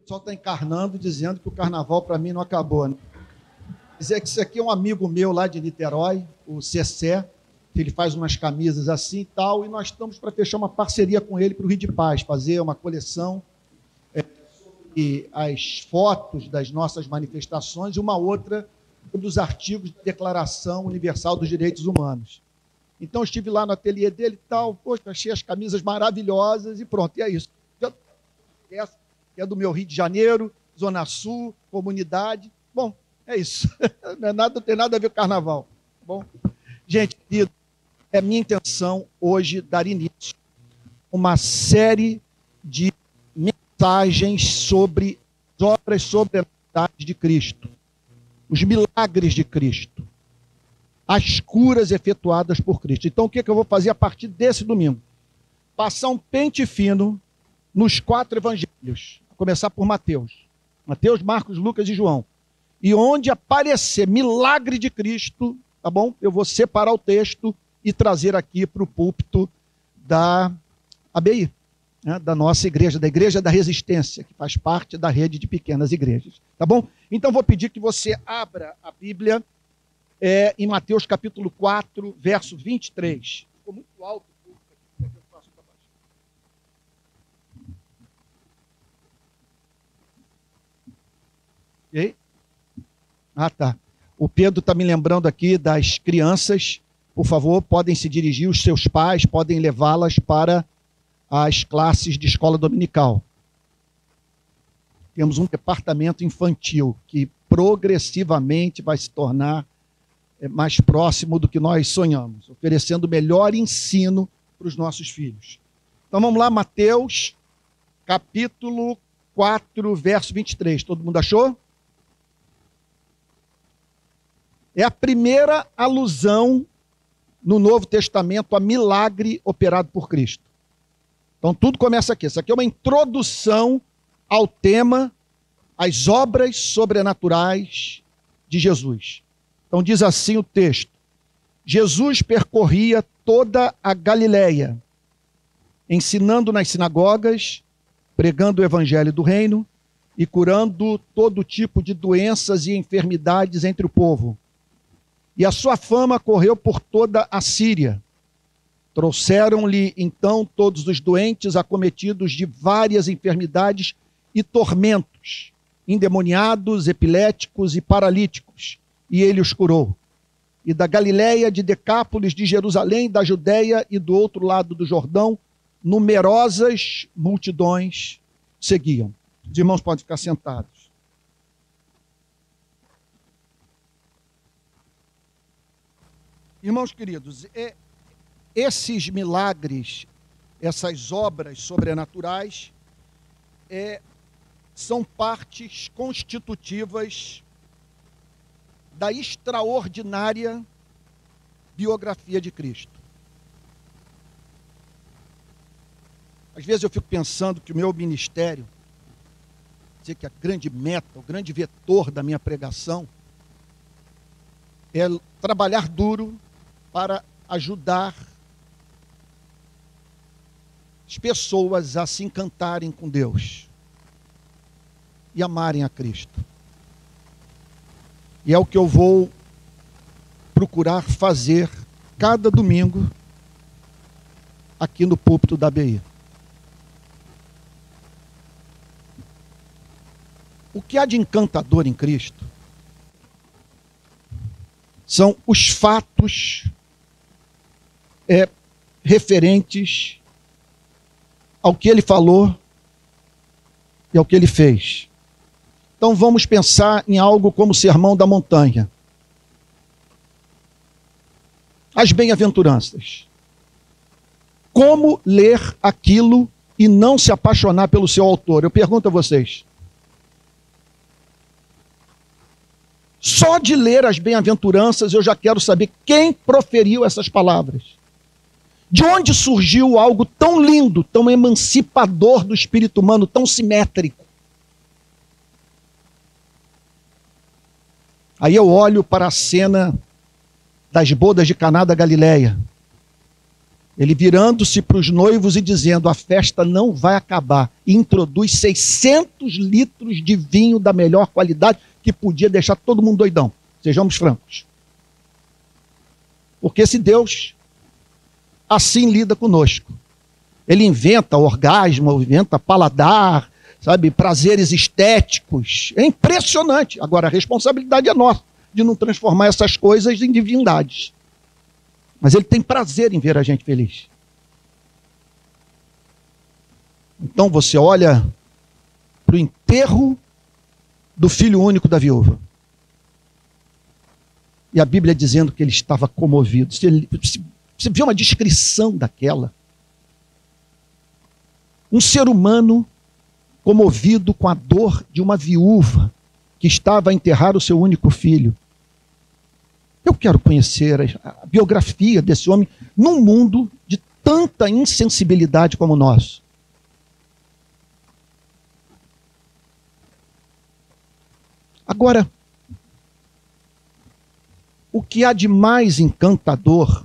pessoal está encarnando, dizendo que o carnaval para mim não acabou, né? Dizer que isso aqui é um amigo meu lá de Niterói, o Cessé, que ele faz umas camisas assim e tal, e nós estamos para fechar uma parceria com ele para o Rio de Paz, fazer uma coleção sobre as fotos das nossas manifestações e uma outra sobre os artigos da Declaração Universal dos Direitos Humanos. Então, eu estive lá no ateliê dele e tal, poxa, achei as camisas maravilhosas e pronto, e é isso. Essa que é do meu Rio de Janeiro, Zona Sul, comunidade. Bom, é isso. Não tem nada a ver com carnaval. Bom, gente, querido, é minha intenção hoje dar início a uma série de mensagens sobre as obras sobrenaturais de Cristo, os milagres de Cristo, as curas efetuadas por Cristo. Então, o que eu vou fazer a partir desse domingo? Passar um pente fino nos 4 evangelhos, a começar por Mateus. Mateus, Marcos, Lucas e João. E onde aparecer milagre de Cristo, tá bom? Eu vou separar o texto e trazer aqui para o púlpito da ABI, né? Da nossa igreja, da Igreja da Resistência, que faz parte da rede de pequenas igrejas. Tá bom? Então, vou pedir que você abra a Bíblia em Mateus capítulo 4, verso 23. Ficou muito alto. Okay? Ah, tá. O Pedro está me lembrando aqui das crianças. Por favor, podem se dirigir, os seus pais podem levá-las para as classes de escola dominical. Temos um departamento infantil que progressivamente vai se tornar mais próximo do que nós sonhamos, oferecendo o melhor ensino para os nossos filhos. Então vamos lá, Mateus, capítulo 4, verso 23. Todo mundo achou? É a primeira alusão no Novo Testamento a milagre operado por Cristo. Então tudo começa aqui. Isso aqui é uma introdução ao tema, as obras sobrenaturais de Jesus. Então diz assim o texto: Jesus percorria toda a Galileia, ensinando nas sinagogas, pregando o evangelho do reino e curando todo tipo de doenças e enfermidades entre o povo. E a sua fama correu por toda a Síria. Trouxeram-lhe então todos os doentes acometidos de várias enfermidades e tormentos, endemoniados, epiléticos e paralíticos, e ele os curou. E da Galileia, de Decápolis, de Jerusalém, da Judeia e do outro lado do Jordão, numerosas multidões seguiam. Os irmãos podem ficar sentados. Irmãos queridos, esses milagres, essas obras sobrenaturais, são partes constitutivas da extraordinária biografia de Cristo. Às vezes eu fico pensando que o meu ministério, dizer que a grande meta, o grande vetor da minha pregação, é trabalhar duro para ajudar as pessoas a se encantarem com Deus e amarem a Cristo. E é o que eu vou procurar fazer cada domingo aqui no púlpito da ABI. O que há de encantador em Cristo são os fatos referentes ao que ele falou e ao que ele fez. Então vamos pensar em algo como o Sermão da Montanha. As bem-aventuranças. Como ler aquilo e não se apaixonar pelo seu autor? Eu pergunto a vocês. Só de ler as bem-aventuranças eu já quero saber quem proferiu essas palavras. De onde surgiu algo tão lindo, tão emancipador do espírito humano, tão simétrico? Aí eu olho para a cena das bodas de Caná da Galileia. Ele virando-se para os noivos e dizendo: a festa não vai acabar. E introduz 600 litros de vinho da melhor qualidade, que podia deixar todo mundo doidão. Sejamos francos. Porque esse Deus assim lida conosco. Ele inventa orgasmo, inventa paladar, sabe, prazeres estéticos. É impressionante. Agora, a responsabilidade é nossa, de não transformar essas coisas em divindades. Mas ele tem prazer em ver a gente feliz. Então você olha para o enterro do filho único da viúva. E a Bíblia dizendo que ele estava comovido. Você vê uma descrição daquela. Um ser humano comovido com a dor de uma viúva que estava a enterrar o seu único filho. Eu quero conhecer a biografia desse homem num mundo de tanta insensibilidade como o nosso. Agora, o que há de mais encantador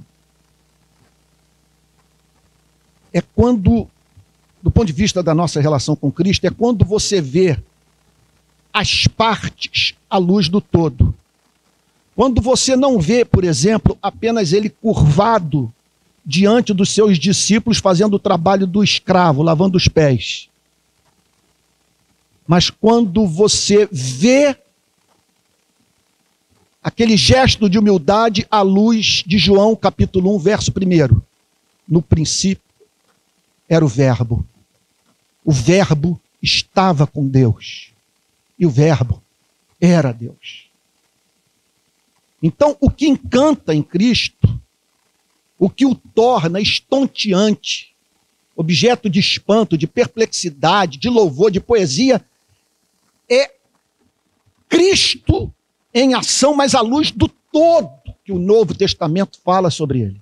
é quando, do ponto de vista da nossa relação com Cristo, é quando você vê as partes à luz do todo. Quando você não vê, por exemplo, apenas ele curvado diante dos seus discípulos fazendo o trabalho do escravo, lavando os pés. Mas quando você vê aquele gesto de humildade à luz de João, capítulo 1, verso 1. No princípio era o Verbo. O Verbo estava com Deus. E o Verbo era Deus. Então, o que encanta em Cristo, o que o torna estonteante, objeto de espanto, de perplexidade, de louvor, de poesia, é Cristo em ação, mas à luz do todo que o Novo Testamento fala sobre ele.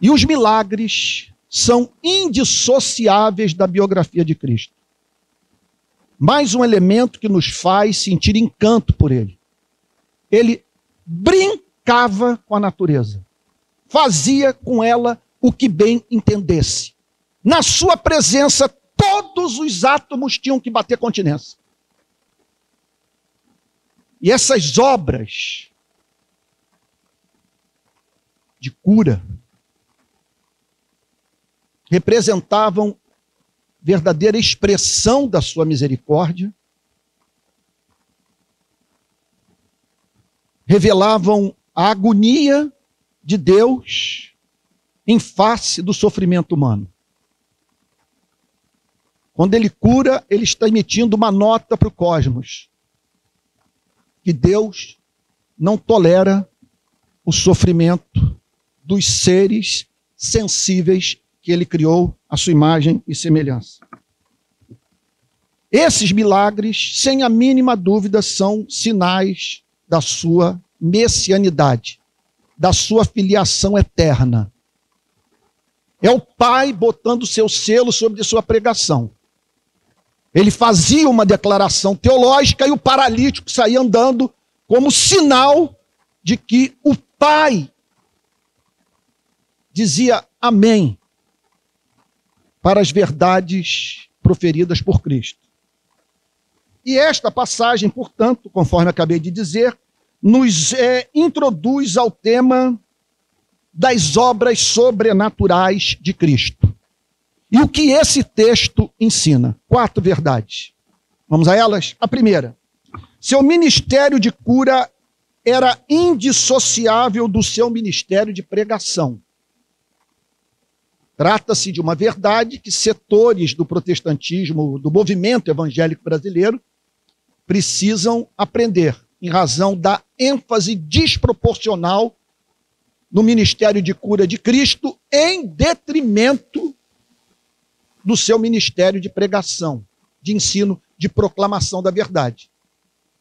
E os milagres são indissociáveis da biografia de Cristo. Mais um elemento que nos faz sentir encanto por ele. Ele brincava com a natureza. Fazia com ela o que bem entendesse. Na sua presença, todos os átomos tinham que bater continência. E essas obras de cura representavam verdadeira expressão da sua misericórdia, revelavam a agonia de Deus em face do sofrimento humano. Quando ele cura, ele está emitindo uma nota para o cosmos, que Deus não tolera o sofrimento dos seres sensíveis que ele criou à sua imagem e semelhança. Esses milagres, sem a mínima dúvida, são sinais da sua messianidade, da sua filiação eterna. É o Pai botando seu selo sobre sua pregação. Ele fazia uma declaração teológica e o paralítico saía andando como sinal de que o Pai dizia amém para as verdades proferidas por Cristo. E esta passagem, portanto, conforme acabei de dizer, nos introduz ao tema das obras sobrenaturais de Cristo. E o que esse texto ensina? 4 verdades. Vamos a elas? A primeira: seu ministério de cura era indissociável do seu ministério de pregação. Trata-se de uma verdade que setores do protestantismo, do movimento evangélico brasileiro, precisam aprender, em razão da ênfase desproporcional no ministério de cura de Cristo, em detrimento do seu ministério de pregação, de ensino, de proclamação da verdade.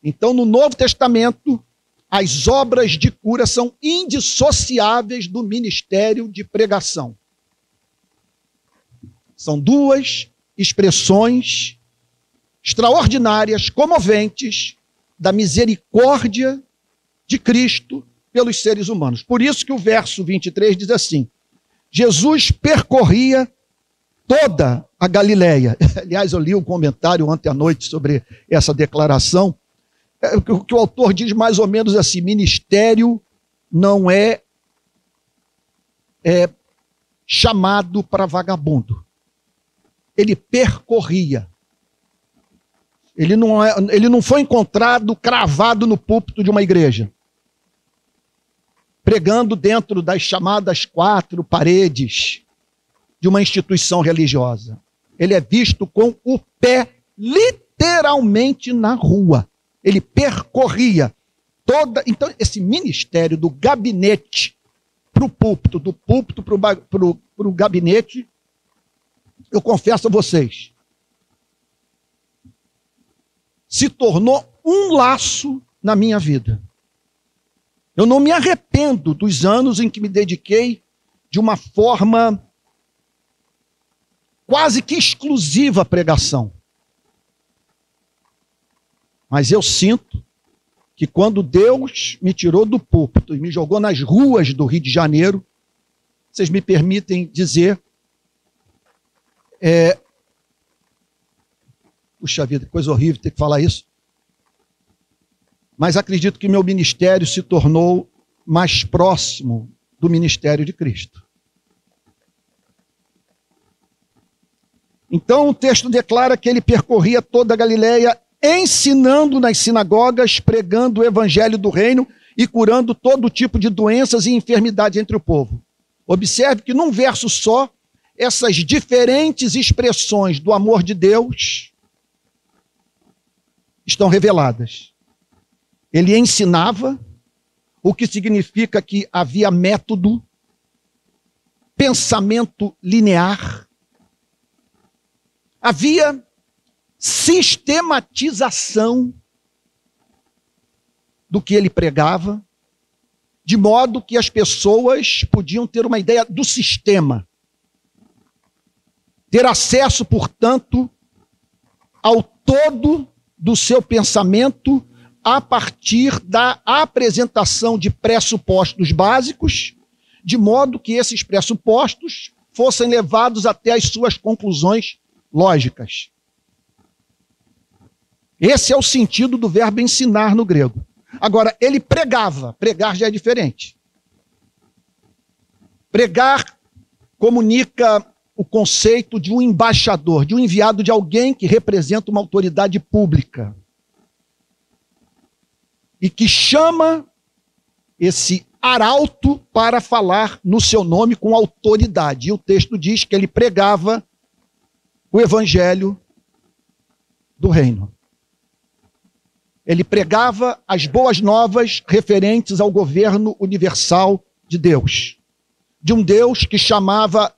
Então, no Novo Testamento, as obras de cura são indissociáveis do ministério de pregação. São 2 expressões extraordinárias, comoventes, da misericórdia de Cristo pelos seres humanos. Por isso que o verso 23 diz assim: Jesus percorria toda a Galileia. Aliás, eu li um comentário ontem à noite sobre essa declaração, que o autor diz mais ou menos assim: ministério não é chamado para vagabundo. Ele percorria. Ele não foi encontrado cravado no púlpito de uma igreja, pregando dentro das chamadas 4 paredes de uma instituição religiosa. Ele é visto com o pé literalmente na rua. Ele percorria toda... Então, esse ministério do gabinete para o púlpito, do púlpito para o gabinete, eu confesso a vocês, se tornou um laço na minha vida. Eu não me arrependo dos anos em que me dediquei de uma forma quase que exclusiva à pregação. Mas eu sinto que quando Deus me tirou do púlpito e me jogou nas ruas do Rio de Janeiro, vocês me permitem dizer, puxa vida, que coisa horrível ter que falar isso. Mas acredito que meu ministério se tornou mais próximo do ministério de Cristo. Então o texto declara que ele percorria toda a Galileia, ensinando nas sinagogas, pregando o evangelho do reino e curando todo tipo de doenças e enfermidades entre o povo. Observe que num verso só, essas diferentes expressões do amor de Deus estão reveladas. Ele ensinava, o que significa que havia método, pensamento linear, havia sistematização do que ele pregava, de modo que as pessoas podiam ter uma ideia do sistema, ter acesso, portanto, ao todo do seu pensamento a partir da apresentação de pressupostos básicos, de modo que esses pressupostos fossem levados até as suas conclusões lógicas. Esse é o sentido do verbo ensinar no grego. Agora, ele pregava. Pregar já é diferente. Pregar comunica o conceito de um embaixador, de um enviado de alguém que representa uma autoridade pública e que chama esse arauto para falar no seu nome com autoridade. E o texto diz que ele pregava o evangelho do reino. Ele pregava as boas novas referentes ao governo universal de Deus. De um Deus que chamava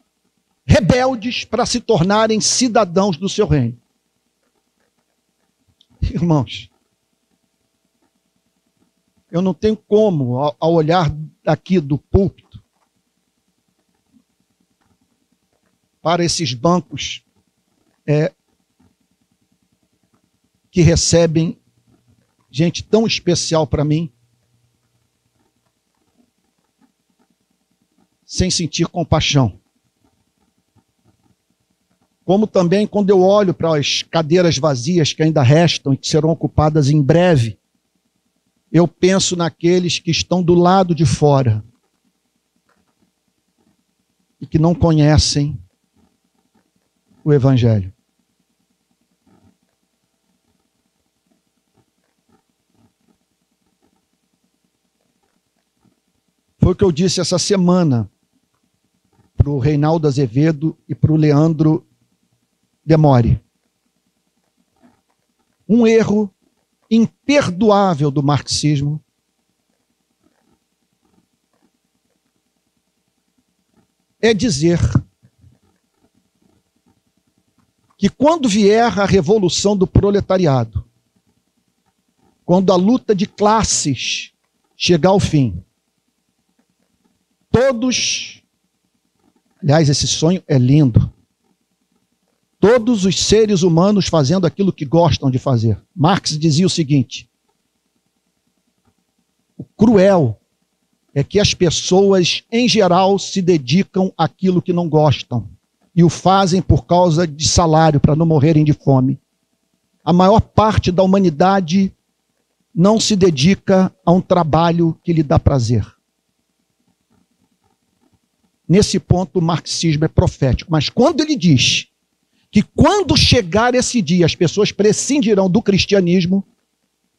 rebeldes para se tornarem cidadãos do seu reino. Irmãos, eu não tenho como, ao olhar daqui do púlpito, para esses bancos que recebem gente tão especial para mim, sem sentir compaixão. Como também quando eu olho para as cadeiras vazias que ainda restam e que serão ocupadas em breve, eu penso naqueles que estão do lado de fora e que não conhecem o Evangelho. Foi o que eu disse essa semana para o Reinaldo Azevedo e para o Leandro Demore. Um erro imperdoável do marxismo é dizer que quando vier a revolução do proletariado, quando a luta de classes chegar ao fim, todos, aliás, esse sonho é lindo, todos os seres humanos fazendo aquilo que gostam de fazer. Marx dizia o seguinte: o cruel é que as pessoas, em geral, se dedicam àquilo que não gostam e o fazem por causa de salário, para não morrerem de fome. A maior parte da humanidade não se dedica a um trabalho que lhe dá prazer. Nesse ponto, o marxismo é profético. Mas quando ele diz que quando chegar esse dia as pessoas prescindirão do cristianismo,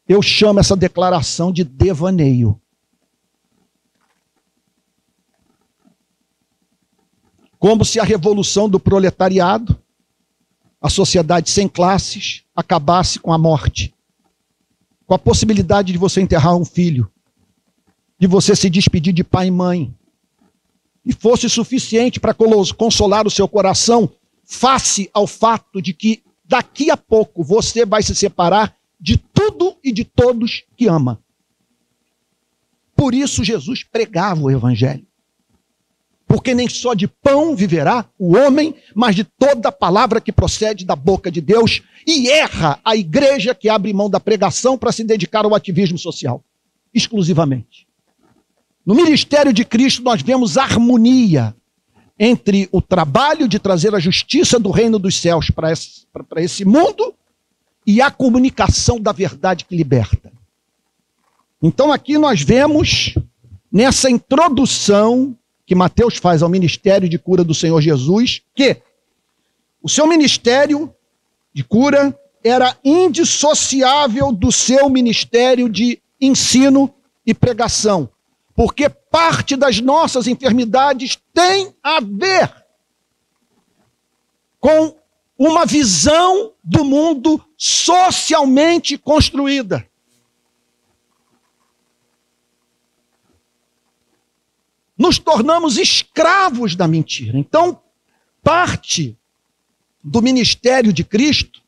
eu chamo essa declaração de devaneio. Como se a revolução do proletariado, a sociedade sem classes, acabasse com a morte. Com a possibilidade de você enterrar um filho, de você se despedir de pai e mãe, e fosse suficiente para consolar o seu coração face ao fato de que daqui a pouco você vai se separar de tudo e de todos que ama. Por isso Jesus pregava o evangelho. Porque nem só de pão viverá o homem, mas de toda palavra que procede da boca de Deus. E erra a igreja que abre mão da pregação para se dedicar ao ativismo social, exclusivamente. No ministério de Cristo nós vemos harmonia entre o trabalho de trazer a justiça do reino dos céus para esse mundo e a comunicação da verdade que liberta. Então aqui nós vemos, nessa introdução que Mateus faz ao ministério de cura do Senhor Jesus, que o seu ministério de cura era indissociável do seu ministério de ensino e pregação, porque parte das nossas enfermidades tem a ver com uma visão do mundo socialmente construída. Nos tornamos escravos da mentira. Então, parte do ministério de Cristo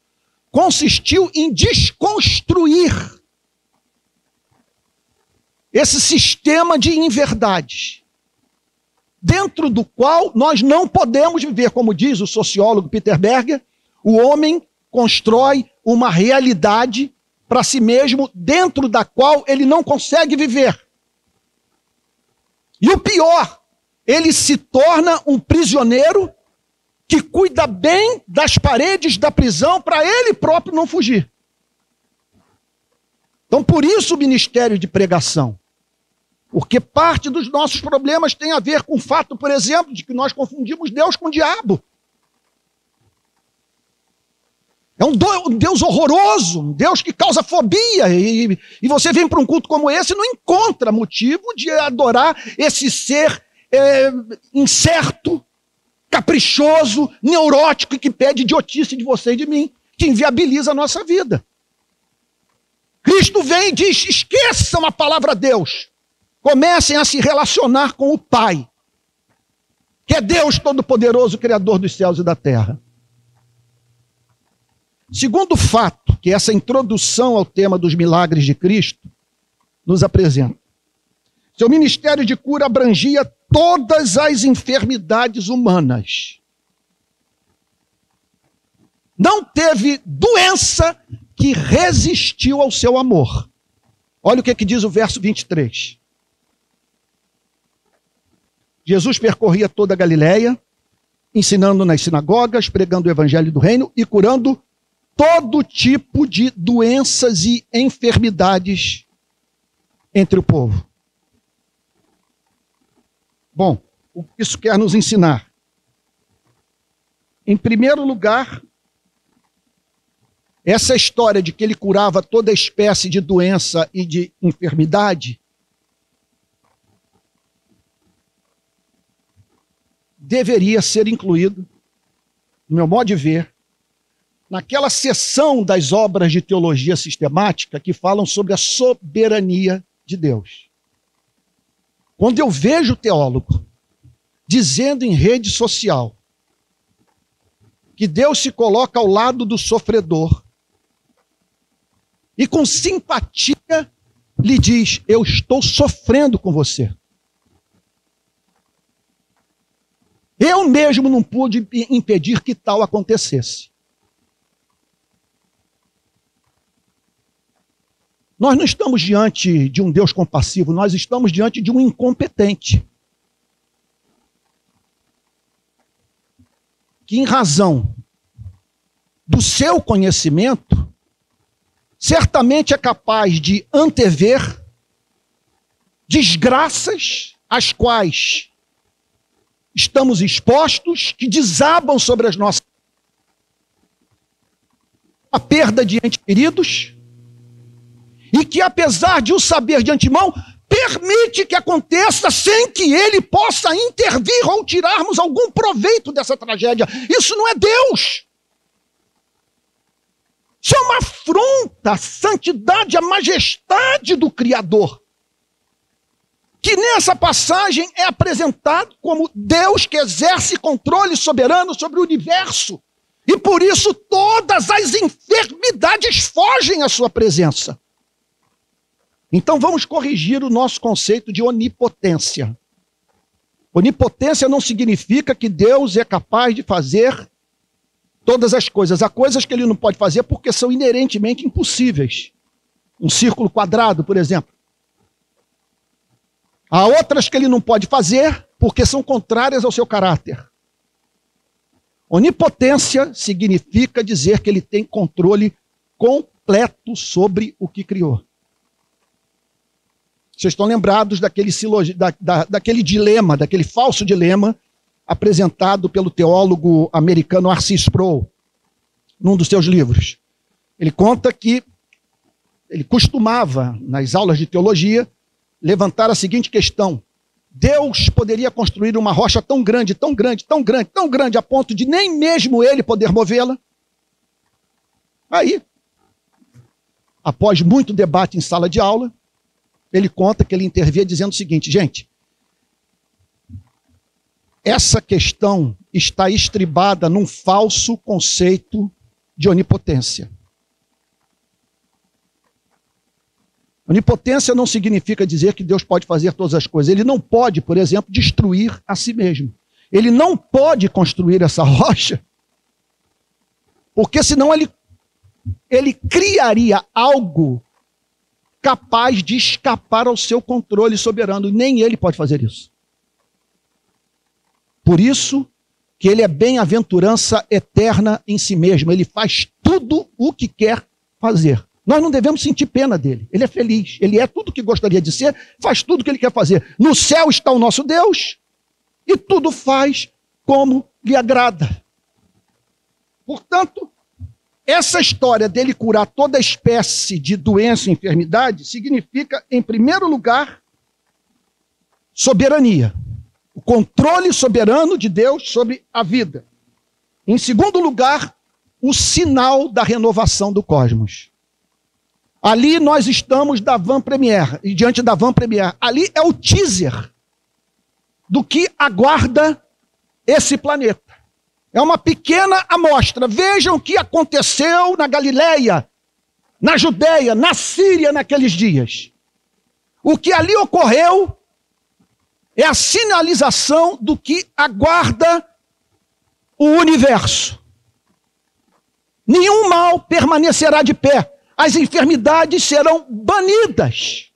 consistiu em desconstruir esse sistema de inverdades, dentro do qual nós não podemos viver, como diz o sociólogo Peter Berger, o homem constrói uma realidade para si mesmo, dentro da qual ele não consegue viver. E o pior, ele se torna um prisioneiro que cuida bem das paredes da prisão para ele próprio não fugir. Então, por isso o ministério de pregação. Porque parte dos nossos problemas tem a ver com o fato, por exemplo, de que nós confundimos Deus com o diabo. É um Deus horroroso, um Deus que causa fobia. E você vem para um culto como esse e não encontra motivo de adorar esse ser incerto, caprichoso, neurótico e que pede idiotice de você e de mim, que inviabiliza a nossa vida. Cristo vem e diz, esqueçam a palavra Deus. Comecem a se relacionar com o Pai, que é Deus Todo-Poderoso, Criador dos céus e da terra. Segundo fato, que essa introdução ao tema dos milagres de Cristo nos apresenta. Seu ministério de cura abrangia todas as enfermidades humanas. Não teve doença que resistiu ao seu amor. Olha o que diz o verso 23. Jesus percorria toda a Galileia, ensinando nas sinagogas, pregando o evangelho do reino e curando todo tipo de doenças e enfermidades entre o povo. Bom, o que isso quer nos ensinar? Em primeiro lugar, essa história de que ele curava toda espécie de doença e de enfermidade deveria ser incluído, no meu modo de ver, naquela seção das obras de teologia sistemática que falam sobre a soberania de Deus. Quando eu vejo o teólogo dizendo em rede social que Deus se coloca ao lado do sofredor e com simpatia lhe diz, eu estou sofrendo com você. Eu mesmo não pude impedir que tal acontecesse. Nós não estamos diante de um Deus compassivo, nós estamos diante de um incompetente. Que em razão do seu conhecimento, certamente é capaz de antever desgraças às quais estamos expostos, que desabam sobre as nossas vidas. A perda de entes queridos, e que apesar de o saber de antemão, permite que aconteça sem que ele possa intervir ou tirarmos algum proveito dessa tragédia. Isso não é Deus. Isso é uma afronta à santidade, à majestade do Criador, que nessa passagem é apresentado como Deus que exerce controle soberano sobre o universo, e por isso todas as enfermidades fogem à sua presença. Então vamos corrigir o nosso conceito de onipotência. Onipotência não significa que Deus é capaz de fazer todas as coisas. Há coisas que ele não pode fazer porque são inerentemente impossíveis. Um círculo quadrado, por exemplo. Há outras que ele não pode fazer porque são contrárias ao seu caráter. Onipotência significa dizer que ele tem controle completo sobre o que criou. Vocês estão lembrados daquele dilema, daquele falso dilema apresentado pelo teólogo americano R.C. Sproul, num dos seus livros. Ele conta que ele costumava, nas aulas de teologia, levantar a seguinte questão: Deus poderia construir uma rocha tão grande, tão grande, tão grande, tão grande, a ponto de nem mesmo ele poder movê-la? Aí, após muito debate em sala de aula, ele conta que ele intervia dizendo o seguinte: gente, essa questão está estribada num falso conceito de onipotência. Onipotência não significa dizer que Deus pode fazer todas as coisas. Ele não pode, por exemplo, destruir a si mesmo. Ele não pode construir essa rocha, porque senão ele criaria algo capaz de escapar ao seu controle soberano. E nem ele pode fazer isso. Por isso que ele é bem-aventurança eterna em si mesmo. Ele faz tudo o que quer fazer. Nós não devemos sentir pena dele. Ele é feliz. Ele é tudo o que gostaria de ser, faz tudo o que ele quer fazer. No céu está o nosso Deus e tudo faz como lhe agrada. Portanto, essa história dele curar toda espécie de doença e enfermidade significa, em primeiro lugar, soberania. O controle soberano de Deus sobre a vida. Em segundo lugar, o sinal da renovação do cosmos. Ali nós estamos da Van Premiere, e diante da Van Premiere. Ali é o teaser do que aguarda esse planeta. É uma pequena amostra. Vejam o que aconteceu na Galileia, na Judeia, na Síria naqueles dias. O que ali ocorreu é a sinalização do que aguarda o universo. Nenhum mal permanecerá de pé. As enfermidades serão banidas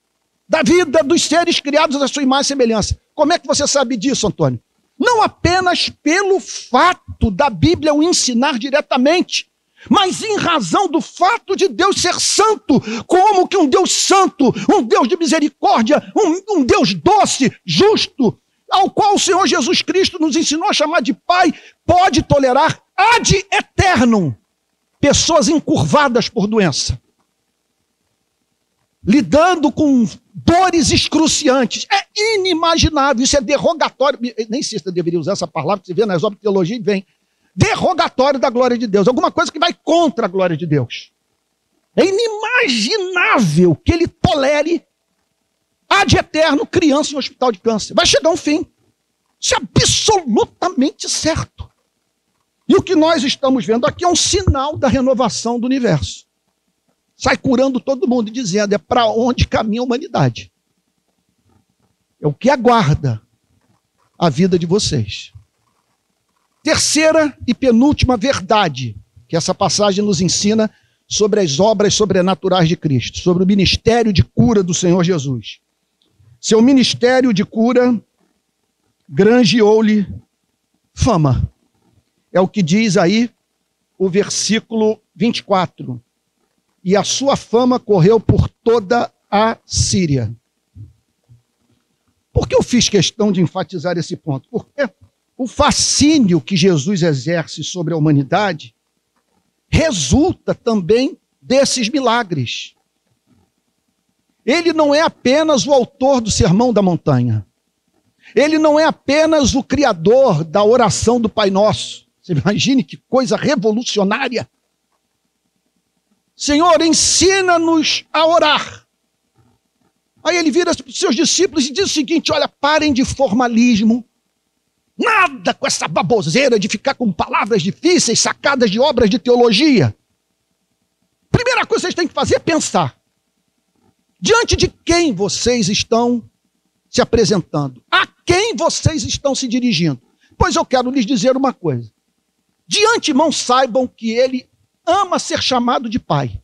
da vida dos seres criados à sua imagem e semelhança. Como é que você sabe disso, Antônio? Não apenas pelo fato da Bíblia o ensinar diretamente, mas em razão do fato de Deus ser santo. Como que um Deus santo, um Deus de misericórdia, um Deus doce, justo, ao qual o Senhor Jesus Cristo nos ensinou a chamar de Pai, pode tolerar ad eternum pessoas encurvadas por doença, lidando com dores excruciantes. É inimaginável, isso é derrogatório. Nem sei se eu deveria usar essa palavra, que você vê nas obras de teologia e vem. Derrogatório da glória de Deus, alguma coisa que vai contra a glória de Deus. É inimaginável que ele tolere ad eterno criança em um hospital de câncer. Vai chegar um fim. Isso é absolutamente certo. E o que nós estamos vendo aqui é um sinal da renovação do universo. Sai curando todo mundo e dizendo: é para onde caminha a humanidade. É o que aguarda a vida de vocês. Terceira e penúltima verdade que essa passagem nos ensina sobre as obras sobrenaturais de Cristo, sobre o ministério de cura do Senhor Jesus. Seu ministério de cura granjeou-lhe fama. É o que diz aí o versículo 24. E a sua fama correu por toda a Síria. Por que eu fiz questão de enfatizar esse ponto? Porque o fascínio que Jesus exerce sobre a humanidade resulta também desses milagres. Ele não é apenas o autor do Sermão da Montanha. Ele não é apenas o criador da oração do Pai Nosso. Você imagine que coisa revolucionária. Senhor, ensina-nos a orar. Aí ele vira para os seus discípulos e diz o seguinte: olha, parem de formalismo. Nada com essa baboseira de ficar com palavras difíceis, sacadas de obras de teologia. Primeira coisa que vocês têm que fazer é pensar. Diante de quem vocês estão se apresentando? A quem vocês estão se dirigindo? Pois eu quero lhes dizer uma coisa. De antemão saibam que ele ama ser chamado de pai.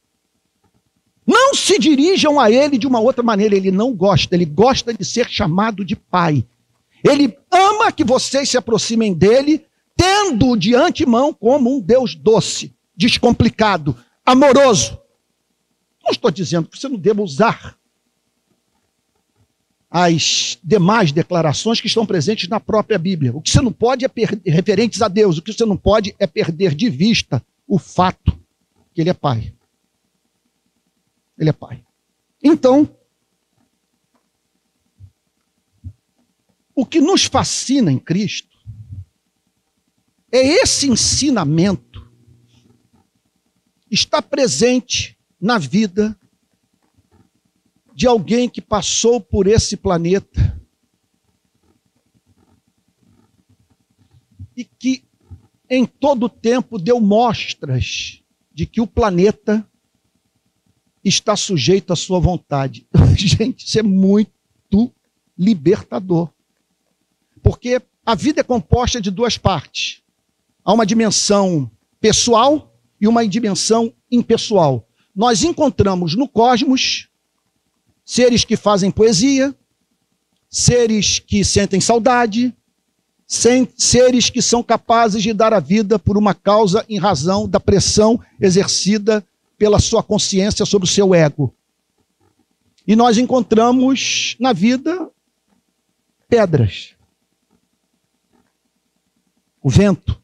Não se dirijam a ele de uma outra maneira, ele não gosta, ele gosta de ser chamado de pai. Ele ama que vocês se aproximem dele, tendo-o de antemão como um Deus doce, descomplicado, amoroso. Não estou dizendo que você não deva usar as demais declarações que estão presentes na própria Bíblia. O que você não pode é referentes a Deus, o que você não pode é perder de vista o fato que ele é pai. Ele é pai. Então, o que nos fascina em Cristo é esse ensinamento está presente na vida de alguém que passou por esse planeta e que em todo o tempo deu mostras de que o planeta está sujeito à sua vontade. Gente, isso é muito libertador. Porque a vida é composta de duas partes. Há uma dimensão pessoal e uma dimensão impessoal. Nós encontramos no cosmos seres que fazem poesia, seres que sentem saudade, seres que são capazes de dar a vida por uma causa em razão da pressão exercida pela sua consciência sobre o seu ego. E nós encontramos na vida pedras, o vento,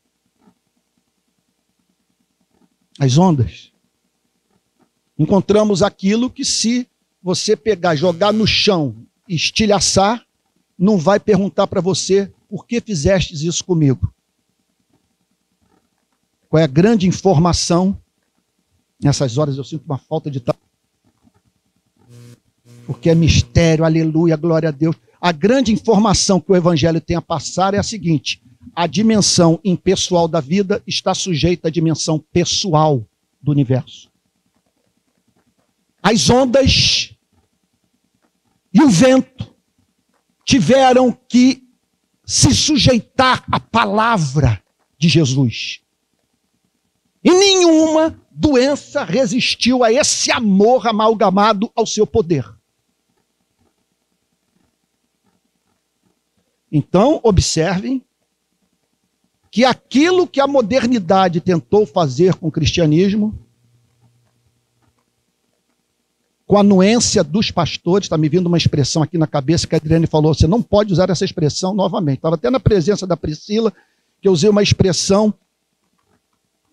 as ondas. Encontramos aquilo que, se você pegar, jogar no chão e estilhaçar, não vai perguntar para você: por que fizestes isso comigo? Qual é a grande informação? Nessas horas eu sinto uma falta de tato, porque é mistério, aleluia, glória a Deus. A grande informação que o Evangelho tem a passar é a seguinte: a dimensão impessoal da vida está sujeita à dimensão pessoal do universo. As ondas e o vento tiveram que se sujeitar à palavra de Jesus. E nenhuma doença resistiu a esse amor amalgamado ao seu poder. Então, observem que aquilo que a modernidade tentou fazer com o cristianismo, com a anuência dos pastores, está me vindo uma expressão aqui na cabeça que a Adriane falou: você não pode usar essa expressão novamente. Estava até na presença da Priscila, que eu usei uma expressão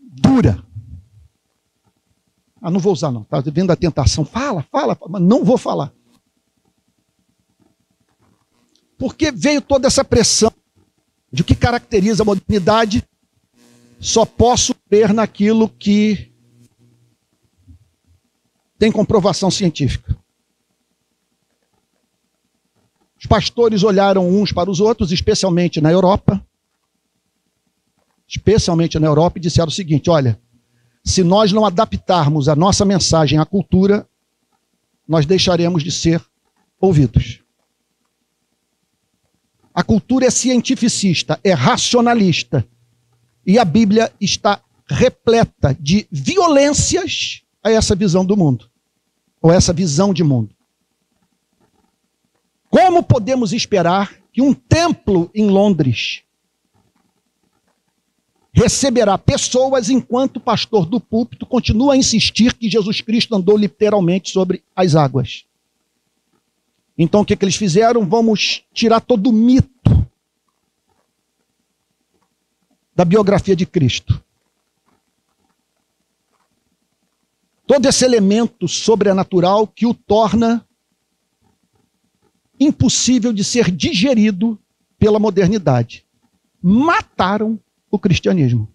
dura. Não vou usar não, está vindo a tentação. Fala, mas não vou falar. Porque veio toda essa pressão de o que caracteriza a modernidade. Só posso crer naquilo que tem comprovação científica. Os pastores olharam uns para os outros, especialmente na Europa, e disseram o seguinte: olha, se nós não adaptarmos a nossa mensagem à cultura, nós deixaremos de ser ouvidos. A cultura é cientificista, é racionalista, e a Bíblia está repleta de violências a essa visão do mundo, ou essa visão de mundo. Como podemos esperar que um templo em Londres receberá pessoas enquanto o pastor do púlpito continua a insistir que Jesus Cristo andou literalmente sobre as águas? Então o que eles fizeram? Vamos tirar todo o mito da biografia de Cristo. Todo esse elemento sobrenatural que o torna impossível de ser digerido pela modernidade. Mataram o cristianismo.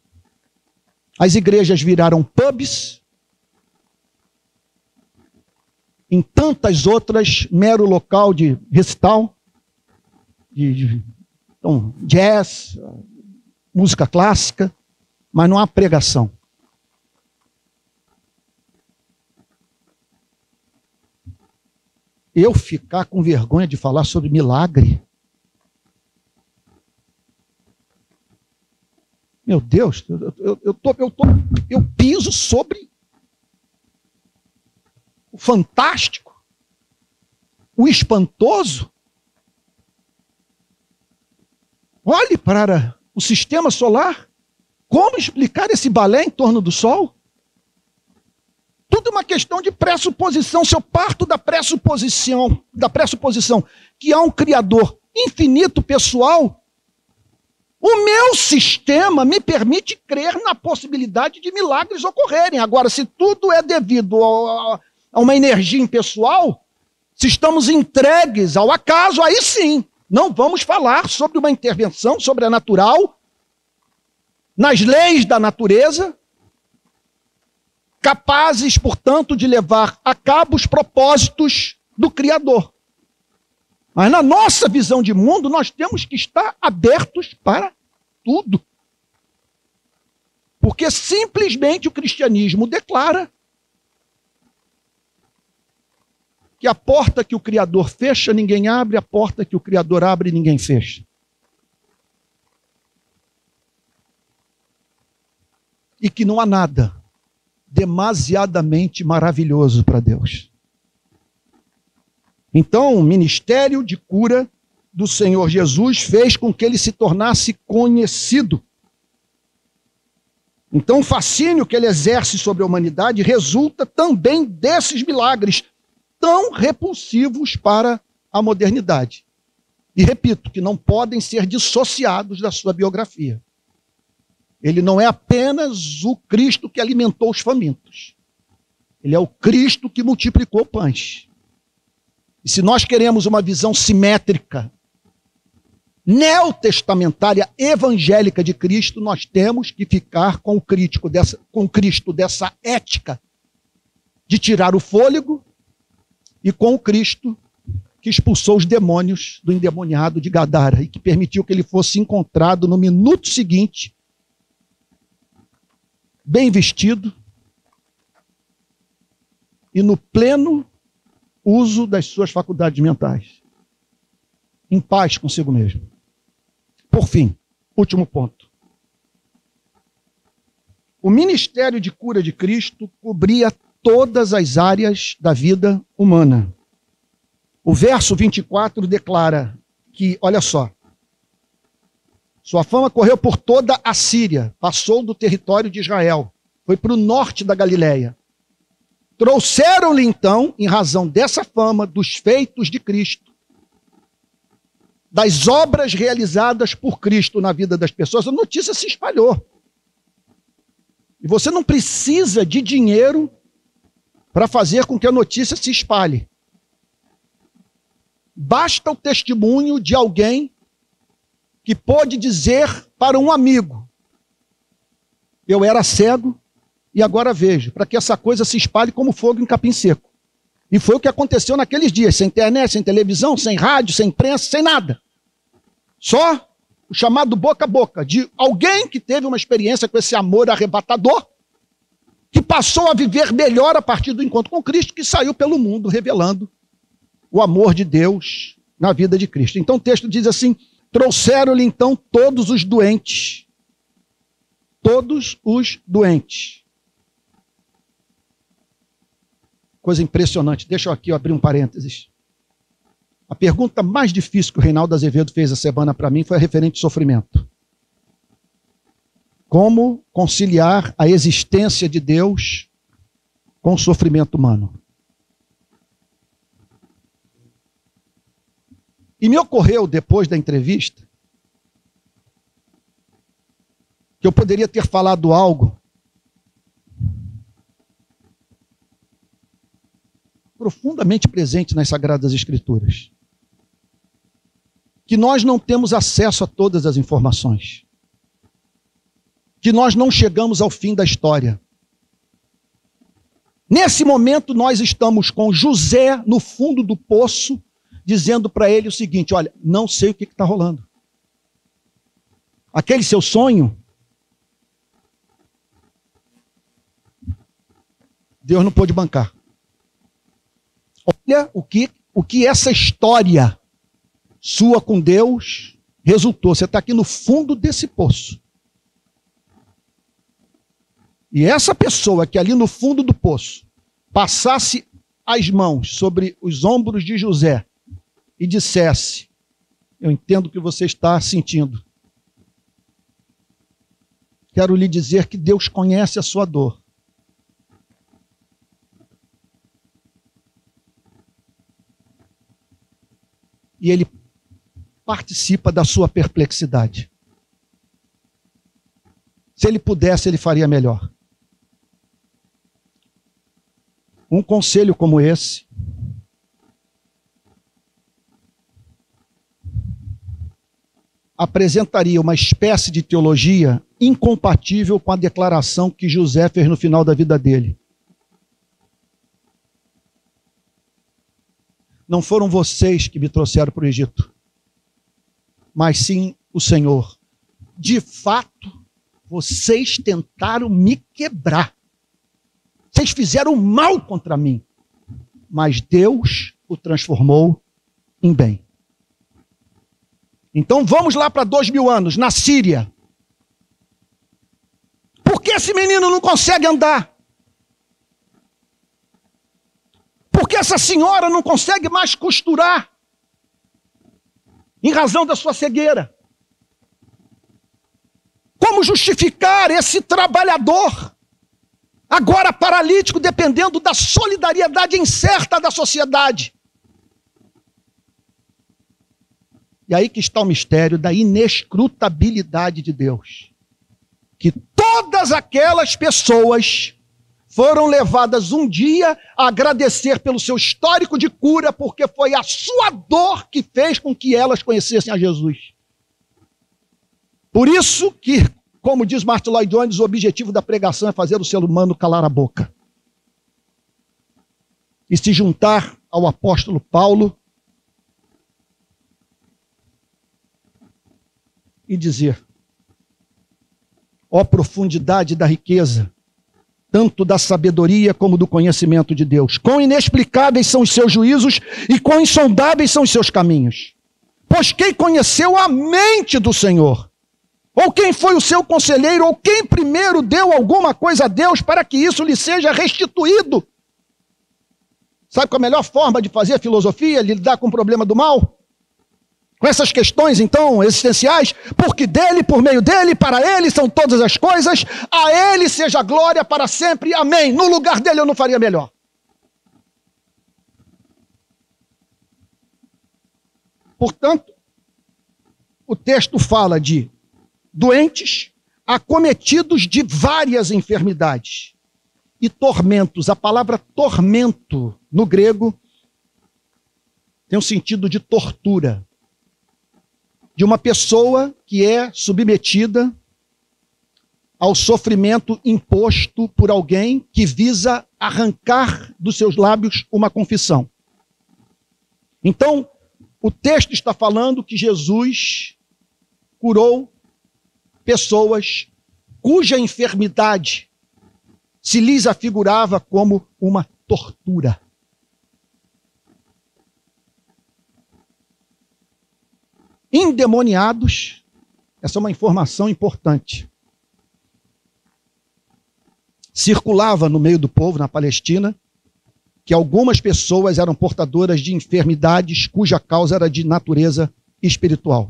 As igrejas viraram pubs, em tantas outras, mero local de recital, então, jazz, música clássica, mas não há pregação. Eu ficar com vergonha de falar sobre milagre? Meu Deus, eu piso sobre o fantástico, o espantoso. Olhe para o sistema solar. Como explicar esse balé em torno do Sol? Tudo uma questão de pressuposição. Se eu parto da pressuposição que há um Criador infinito, pessoal, o meu sistema me permite crer na possibilidade de milagres ocorrerem. Agora, se tudo é devido a uma energia impessoal, se estamos entregues ao acaso, aí sim, não vamos falar sobre uma intervenção sobrenatural nas leis da natureza, capazes, portanto, de levar a cabo os propósitos do Criador. Mas na nossa visão de mundo, nós temos que estar abertos para tudo. Porque simplesmente o cristianismo declara que a porta que o Criador fecha, ninguém abre, a porta que o Criador abre, ninguém fecha. E que não há nada demasiadamente maravilhoso para Deus. Então, o ministério de cura do Senhor Jesus fez com que ele se tornasse conhecido. Então, o fascínio que ele exerce sobre a humanidade resulta também desses milagres tão repulsivos para a modernidade. E repito, que não podem ser dissociados da sua biografia. Ele não é apenas o Cristo que alimentou os famintos. Ele é o Cristo que multiplicou pães. E se nós queremos uma visão simétrica, neotestamentária, evangélica de Cristo, nós temos que ficar com o Cristo dessa ética de tirar o fôlego e com o Cristo que expulsou os demônios do endemoniado de Gadara e que permitiu que ele fosse encontrado no minuto seguinte, bem vestido e no pleno uso das suas faculdades mentais, em paz consigo mesmo. Por fim, último ponto. O ministério de cura de Cristo cobria todas as áreas da vida humana. O verso 24 declara que, olha só, sua fama correu por toda a Síria, passou do território de Israel, foi para o norte da Galileia. Trouxeram-lhe então, em razão dessa fama, dos feitos de Cristo, das obras realizadas por Cristo na vida das pessoas, a notícia se espalhou. E você não precisa de dinheiro para fazer com que a notícia se espalhe. Basta o testemunho de alguém que pôde dizer para um amigo: eu era cego e agora vejo, para que essa coisa se espalhe como fogo em capim seco. E foi o que aconteceu naqueles dias, sem internet, sem televisão, sem rádio, sem imprensa, sem nada. Só o chamado boca a boca, de alguém que teve uma experiência com esse amor arrebatador, que passou a viver melhor a partir do encontro com Cristo, que saiu pelo mundo revelando o amor de Deus na vida de Cristo. Então o texto diz assim: trouxeram-lhe então todos os doentes. Todos os doentes. coisa impressionante. Deixa eu aqui abrir um parênteses. A pergunta mais difícil que o Reinaldo Azevedo fez a semana para mim foi a referente ao sofrimento. Como conciliar a existência de Deus com o sofrimento humano? E me ocorreu, depois da entrevista, que eu poderia ter falado algo profundamente presente nas Sagradas Escrituras. Que nós não temos acesso a todas as informações. Que nós não chegamos ao fim da história. Nesse momento nós estamos com José no fundo do poço, dizendo para ele o seguinte: olha, não sei o que está rolando. Aquele seu sonho, Deus não pôde bancar. Olha o que essa história sua com Deus resultou. Você está aqui no fundo desse poço. E essa pessoa que ali no fundo do poço passasse as mãos sobre os ombros de José e dissesse: eu entendo o que você está sentindo. Quero lhe dizer que Deus conhece a sua dor. E Ele participa da sua perplexidade. Se Ele pudesse, Ele faria melhor. Um conselho como esse apresentaria uma espécie de teologia incompatível com a declaração que José fez no final da vida dele. Não foram vocês que me trouxeram para o Egito, mas sim o Senhor. De fato, vocês tentaram me quebrar. Vocês fizeram mal contra mim, mas Deus o transformou em bem. Então vamos lá para 2000 anos, na Síria. Por que esse menino não consegue andar? Por que essa senhora não consegue mais costurar? Em razão da sua cegueira. Como justificar esse trabalhador, agora paralítico, dependendo da solidariedade incerta da sociedade? E aí que está o mistério da inescrutabilidade de Deus. Que todas aquelas pessoas foram levadas um dia a agradecer pelo seu histórico de cura, porque foi a sua dor que fez com que elas conhecessem a Jesus. Por isso que, como diz Martin Lloyd Jones, o objetivo da pregação é fazer o ser humano calar a boca. E se juntar ao apóstolo Paulo e dizer: ó profundidade da riqueza, tanto da sabedoria como do conhecimento de Deus. Quão inexplicáveis são os seus juízos e quão insondáveis são os seus caminhos. Pois quem conheceu a mente do Senhor? Ou quem foi o seu conselheiro? Ou quem primeiro deu alguma coisa a Deus para que isso lhe seja restituído? Sabe qual é a melhor forma de fazer filosofia? Lidar com o problema do mal? Com essas questões, então, existenciais, porque dele, por meio dele, para ele são todas as coisas, a ele seja a glória para sempre, amém. No lugar dele eu não faria melhor. Portanto, o texto fala de doentes, acometidos de várias enfermidades e tormentos. A palavra tormento, no grego, tem um sentido de tortura. De uma pessoa que é submetida ao sofrimento imposto por alguém que visa arrancar dos seus lábios uma confissão. Então, o texto está falando que Jesus curou pessoas cuja enfermidade se lhes afigurava como uma tortura. Endemoniados, essa é uma informação importante. Circulava no meio do povo, na Palestina, que algumas pessoas eram portadoras de enfermidades cuja causa era de natureza espiritual.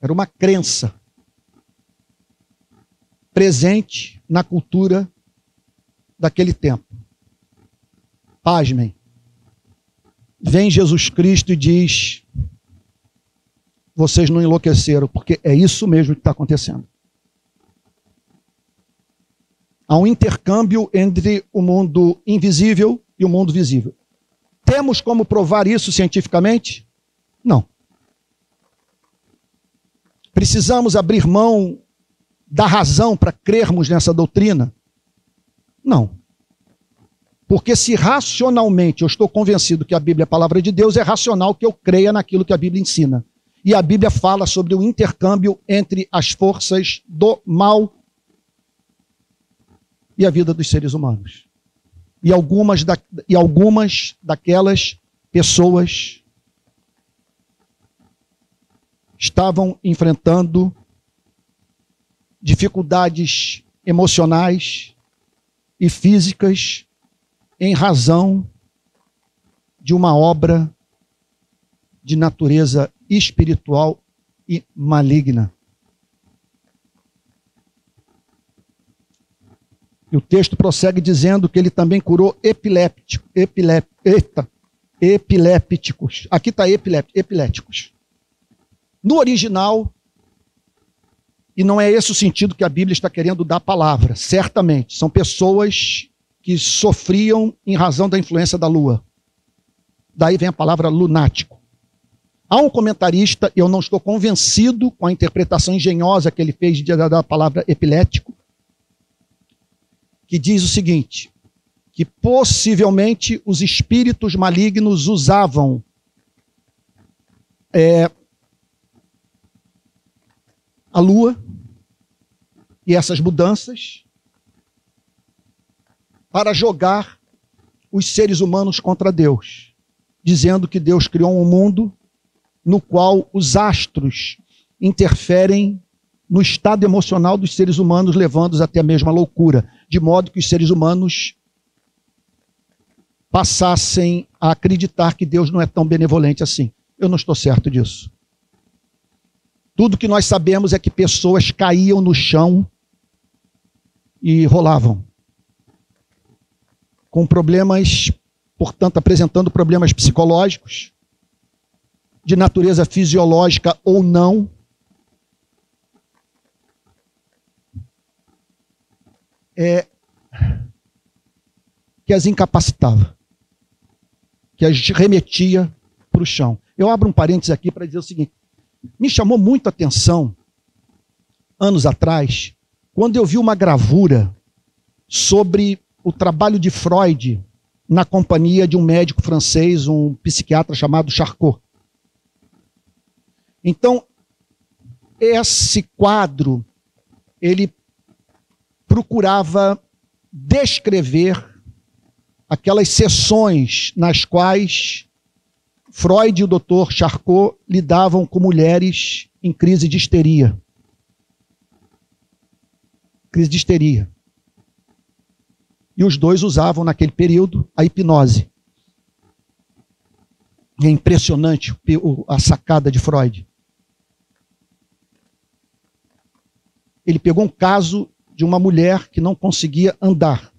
Era uma crença presente na cultura daquele tempo. Pasmem. Vem Jesus Cristo e diz: vocês não enlouqueceram, porque é isso mesmo que está acontecendo. Há um intercâmbio entre o mundo invisível e o mundo visível. Temos como provar isso cientificamente? Não. Precisamos abrir mão da razão para crermos nessa doutrina? Não. Porque se racionalmente eu estou convencido que a Bíblia é a palavra de Deus, é racional que eu creia naquilo que a Bíblia ensina. E a Bíblia fala sobre o intercâmbio entre as forças do mal e a vida dos seres humanos. E algumas daquelas pessoas estavam enfrentando dificuldades emocionais e físicas em razão de uma obra de natureza espiritual e maligna. E o texto prossegue dizendo que ele também curou epilépticos. Aqui está epiléticos. No original, e não é esse o sentido que a Bíblia está querendo dar à palavra, certamente, são pessoas que sofriam em razão da influência da lua. Daí vem a palavra lunático. Há um comentarista, eu não estou convencido com a interpretação engenhosa que ele fez da palavra epilético, que diz o seguinte, que possivelmente os espíritos malignos usavam a lua e essas mudanças para jogar os seres humanos contra Deus, dizendo que Deus criou um mundo no qual os astros interferem no estado emocional dos seres humanos, levando-os até a mesma loucura, de modo que os seres humanos passassem a acreditar que Deus não é tão benevolente assim. Eu não estou certo disso. Tudo que nós sabemos é que pessoas caíam no chão e rolavam, com problemas, portanto, apresentando problemas psicológicos, de natureza fisiológica ou não, que as incapacitava, que as remetia para o chão. Eu abro um parênteses aqui para dizer o seguinte, me chamou muito a atenção, anos atrás, quando eu vi uma gravura sobre o trabalho de Freud na companhia de um médico francês, um psiquiatra chamado Charcot. Então, esse quadro, ele procurava descrever aquelas sessões nas quais Freud e o Dr. Charcot lidavam com mulheres em crise de histeria. Crise de histeria. E os dois usavam naquele período a hipnose. E é impressionante a sacada de Freud. Ele pegou um caso de uma mulher que não conseguia andar,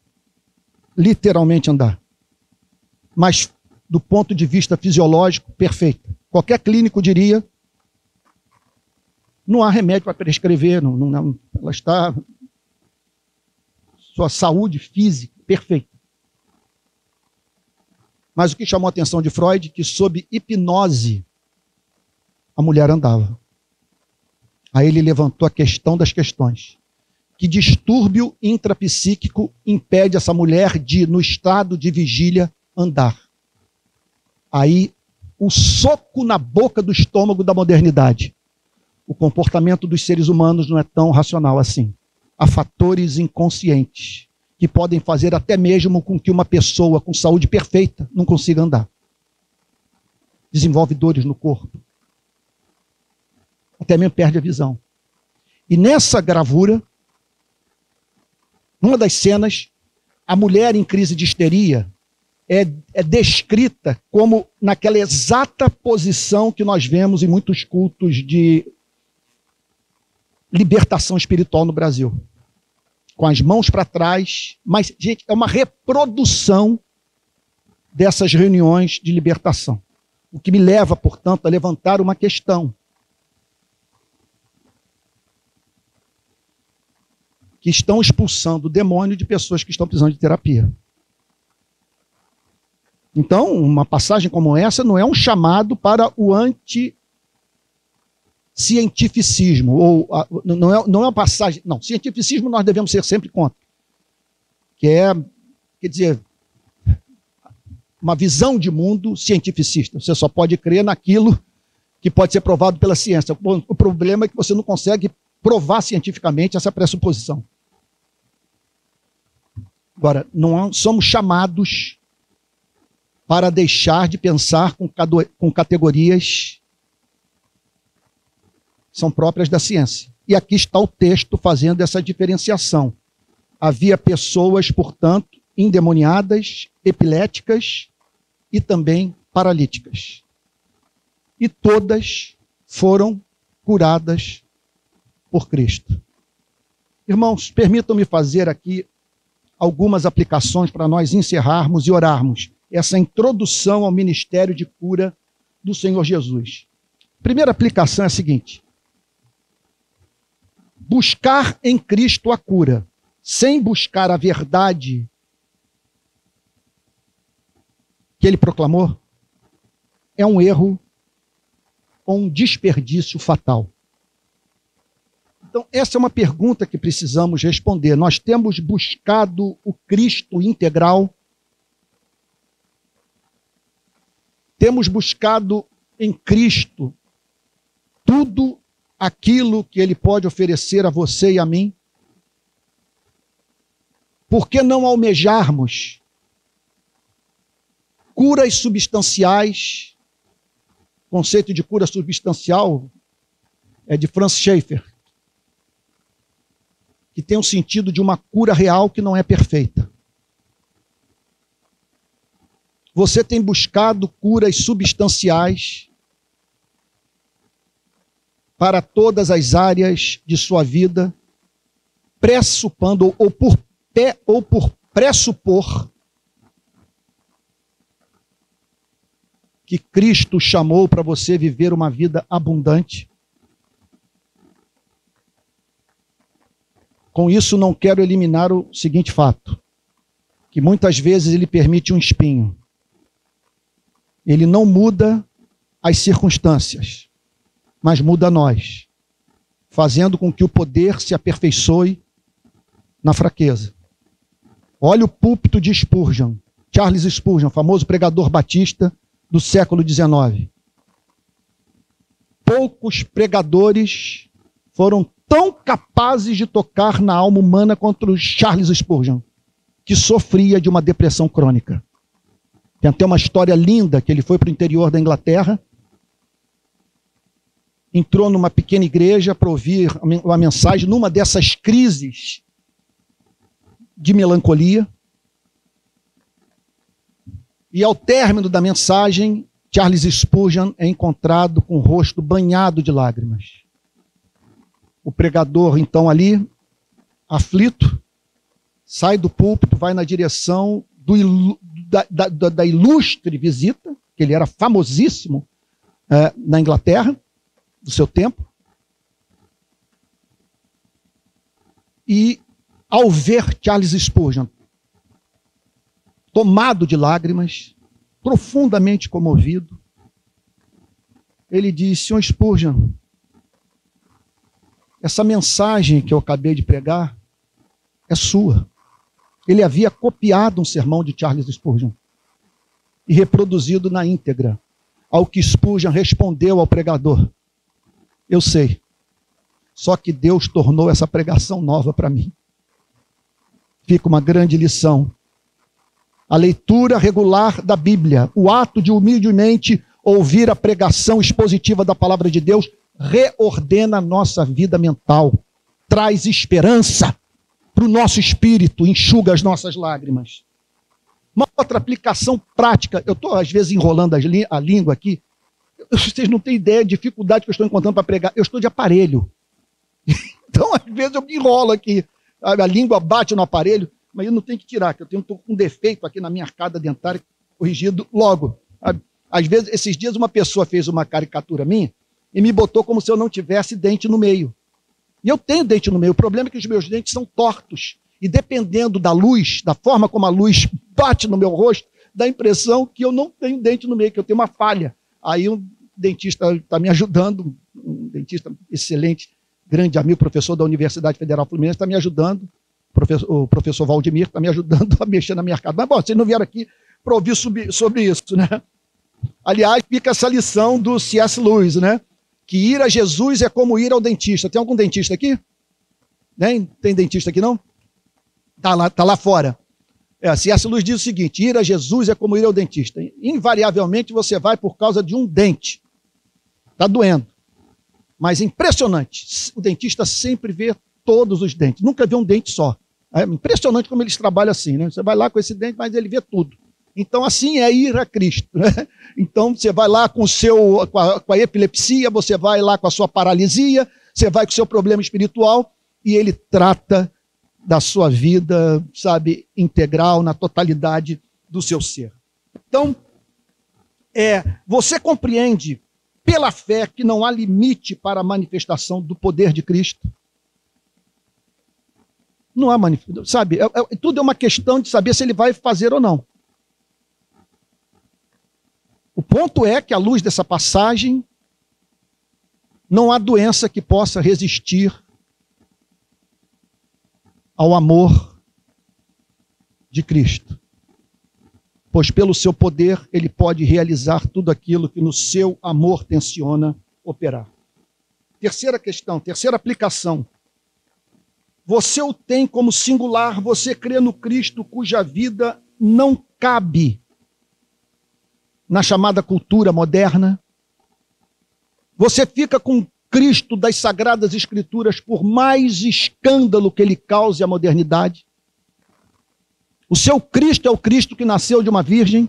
literalmente andar, mas do ponto de vista fisiológico, perfeita. Qualquer clínico diria, não há remédio para prescrever, ela está, sua saúde física, perfeita. Mas o que chamou a atenção de Freud, que sob hipnose, a mulher andava. Aí ele levantou a questão das questões. Que distúrbio intrapsíquico impede essa mulher de, no estado de vigília, andar? Aí, um soco na boca do estômago da modernidade. O comportamento dos seres humanos não é tão racional assim. Há fatores inconscientes que podem fazer até mesmo com que uma pessoa com saúde perfeita não consiga andar. Desenvolve dores no corpo. Até mesmo perde a visão. E nessa gravura, numa das cenas, a mulher em crise de histeria é descrita como naquela exata posição que nós vemos em muitos cultos de libertação espiritual no Brasil. Com as mãos para trás, mas, gente, é uma reprodução dessas reuniões de libertação. O que me leva, portanto, a levantar uma questão. Que estão expulsando o demônio de pessoas que estão precisando de terapia. Então, uma passagem como essa não é um chamado para o cientificismo, ou não é uma passagem. Não, cientificismo nós devemos ser sempre contra. Quer dizer, uma visão de mundo cientificista. Você só pode crer naquilo que pode ser provado pela ciência. O problema é que você não consegue provar cientificamente essa pressuposição. Agora, não somos chamados para deixar de pensar com categorias que são próprias da ciência. E aqui está o texto fazendo essa diferenciação. Havia pessoas, portanto, endemoniadas, epiléticas e também paralíticas. E todas foram curadas por Cristo. Irmãos, permitam-me fazer aqui algumas aplicações para nós encerrarmos e orarmos essa introdução ao ministério de cura do Senhor Jesus. A primeira aplicação é a seguinte: buscar em Cristo a cura, sem buscar a verdade que ele proclamou, é um erro ou um desperdício fatal. Então, essa é uma pergunta que precisamos responder. Nós temos buscado o Cristo integral, temos buscado em Cristo tudo aquilo que ele pode oferecer a você e a mim. Por que não almejarmos curas substanciais? O conceito de cura substancial é de Francis Schaeffer, que tem o sentido de uma cura real que não é perfeita. Você tem buscado curas substanciais para todas as áreas de sua vida, pressupondo ou por pressupor que Cristo chamou para você viver uma vida abundante. Com isso, não quero eliminar o seguinte fato, que muitas vezes ele permite um espinho. Ele não muda as circunstâncias, mas muda nós, fazendo com que o poder se aperfeiçoe na fraqueza. Olha o púlpito de Spurgeon, Charles Spurgeon, famoso pregador batista do século XIX. Poucos pregadores foram tão capazes de tocar na alma humana quanto Charles Spurgeon, que sofria de uma depressão crônica. Tem até uma história linda, que ele foi para o interior da Inglaterra, entrou numa pequena igreja para ouvir uma mensagem numa dessas crises de melancolia. E ao término da mensagem, Charles Spurgeon é encontrado com o rosto banhado de lágrimas. O pregador, então, ali, aflito, sai do púlpito, vai na direção da ilustre visita, que ele era famosíssimo na Inglaterra, do seu tempo. E, ao ver Charles Spurgeon tomado de lágrimas, profundamente comovido, ele disse: Senhor Spurgeon, essa mensagem que eu acabei de pregar é sua. Ele havia copiado um sermão de Charles Spurgeon e reproduzido na íntegra. Ao que Spurgeon respondeu ao pregador: eu sei, só que Deus tornou essa pregação nova para mim. Fica uma grande lição. A leitura regular da Bíblia, o ato de humildemente ouvir a pregação expositiva da palavra de Deus, reordena a nossa vida mental, traz esperança, para o nosso espírito, enxuga as nossas lágrimas. Uma outra aplicação prática, eu estou às vezes enrolando a língua aqui, vocês não têm ideia da dificuldade que eu estou encontrando para pregar, eu estou de aparelho. Então, às vezes eu me enrolo aqui, a língua bate no aparelho, mas eu não tenho que tirar, que eu tenho um defeito aqui na minha arcada dentária, corrigido logo. Às vezes, esses dias, uma pessoa fez uma caricatura minha e me botou como se eu não tivesse dente no meio. E eu tenho dente no meio, o problema é que os meus dentes são tortos. E dependendo da luz, da forma como a luz bate no meu rosto, dá a impressão que eu não tenho dente no meio, que eu tenho uma falha. Aí um dentista está me ajudando, um dentista excelente, grande amigo, professor da Universidade Federal Fluminense, está me ajudando, o professor Valdemir está me ajudando a mexer na minha arcada. Mas, bom, vocês não vieram aqui para ouvir sobre isso, né? Aliás, fica essa lição do C.S. Lewis, né? Que ir a Jesus é como ir ao dentista. Tem algum dentista aqui? Tem dentista aqui, não? Tá lá fora. C.S. Lewis diz o seguinte: ir a Jesus é como ir ao dentista. Invariavelmente você vai por causa de um dente. Está doendo. Mas é impressionante. O dentista sempre vê todos os dentes. Nunca vê um dente só. É impressionante como eles trabalham assim, né? Você vai lá com esse dente, mas ele vê tudo. Então, assim é ir a Cristo, né? Então, você vai lá com a epilepsia, você vai lá com a sua paralisia, você vai com o seu problema espiritual e ele trata da sua vida, sabe, integral, na totalidade do seu ser. Então, você compreende pela fé que não há limite para a manifestação do poder de Cristo? Não há manifestação, sabe? Tudo é uma questão de saber se ele vai fazer ou não. O ponto é que, à luz dessa passagem, não há doença que possa resistir ao amor de Cristo. Pois pelo seu poder ele pode realizar tudo aquilo que no seu amor tenciona operar. Terceira questão, terceira aplicação. Você o tem como singular, você crê no Cristo cuja vida não cabe na chamada cultura moderna. Você fica com Cristo das Sagradas Escrituras por mais escândalo que ele cause à modernidade. O seu Cristo é o Cristo que nasceu de uma virgem.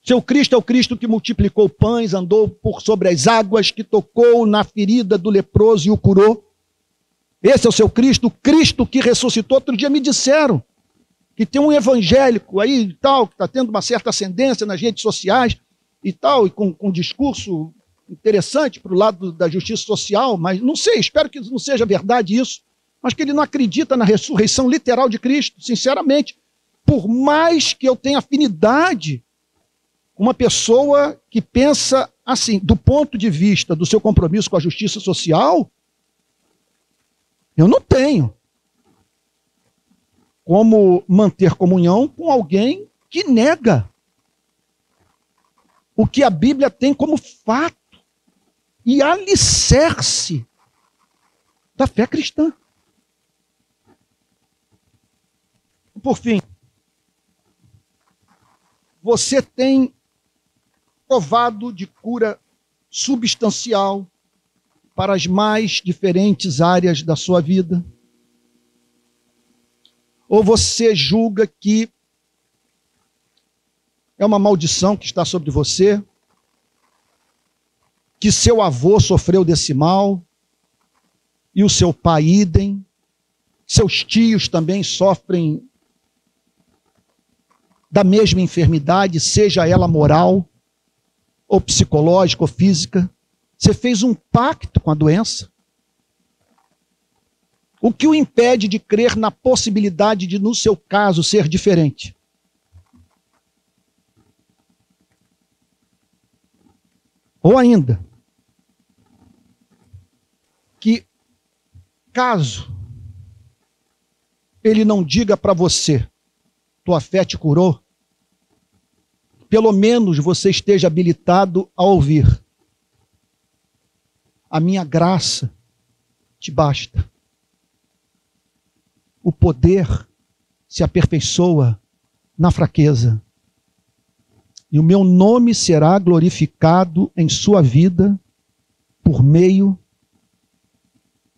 Seu Cristo é o Cristo que multiplicou pães, andou por sobre as águas, que tocou na ferida do leproso e o curou. Esse é o seu Cristo, o Cristo que ressuscitou. Outro dia me disseram que tem um evangélico aí e tal, que está tendo uma certa ascendência nas redes sociais e tal, e com um discurso interessante para o lado da justiça social, mas não sei, espero que não seja verdade isso, mas que ele não acredita na ressurreição literal de Cristo, sinceramente. Por mais que eu tenha afinidade com uma pessoa que pensa assim, do ponto de vista do seu compromisso com a justiça social, eu não tenho como manter comunhão com alguém que nega o que a Bíblia tem como fato e alicerce da fé cristã. Por fim, você tem provado de cura substancial para as mais diferentes áreas da sua vida? Ou você julga que é uma maldição que está sobre você, que seu avô sofreu desse mal, e o seu pai idem, seus tios também sofrem da mesma enfermidade, seja ela moral, ou psicológica, ou física? Você fez um pacto com a doença? O que o impede de crer na possibilidade de, no seu caso, ser diferente? Ou ainda, que caso ele não diga para você, tua fé te curou, pelo menos você esteja habilitado a ouvir: a minha graça te basta. O poder se aperfeiçoa na fraqueza. E o meu nome será glorificado em sua vida por meio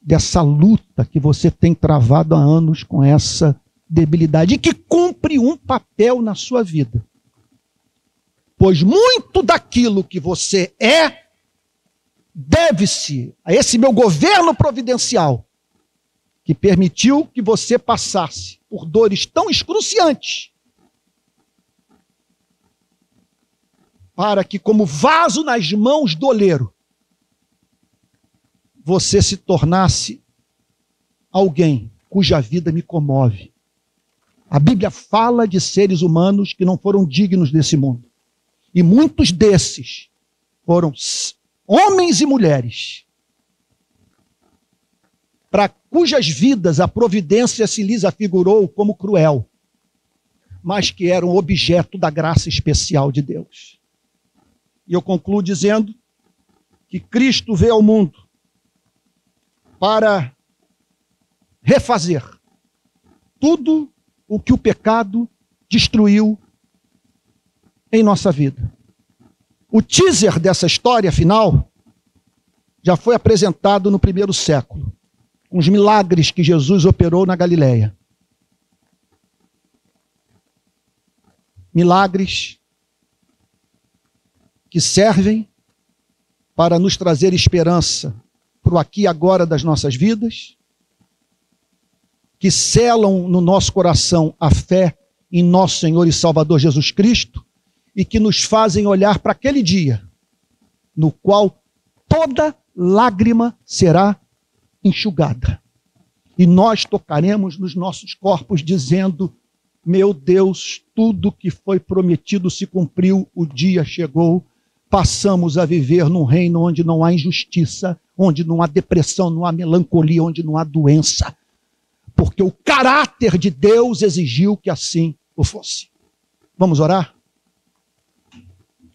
dessa luta que você tem travado há anos com essa debilidade e que cumpre um papel na sua vida. Pois muito daquilo que você é deve-se a esse meu governo providencial que permitiu que você passasse por dores tão excruciantes para que, como vaso nas mãos do oleiro, você se tornasse alguém cuja vida me comove. A Bíblia fala de seres humanos que não foram dignos desse mundo. E muitos desses foram homens e mulheres para cujas vidas a providência se lhes afigurou como cruel, mas que eram objeto da graça especial de Deus. E eu concluo dizendo que Cristo veio ao mundo para refazer tudo o que o pecado destruiu em nossa vida. O teaser dessa história final já foi apresentado no primeiro século, com os milagres que Jesus operou na Galileia. Milagres que servem para nos trazer esperança para o aqui e agora das nossas vidas, que selam no nosso coração a fé em nosso Senhor e Salvador Jesus Cristo e que nos fazem olhar para aquele dia no qual toda lágrima será enxugada. E nós tocaremos nos nossos corpos dizendo: meu Deus, tudo que foi prometido se cumpriu, o dia chegou. Passamos a viver num reino onde não há injustiça, onde não há depressão, não há melancolia, onde não há doença. Porque o caráter de Deus exigiu que assim o fosse. Vamos orar?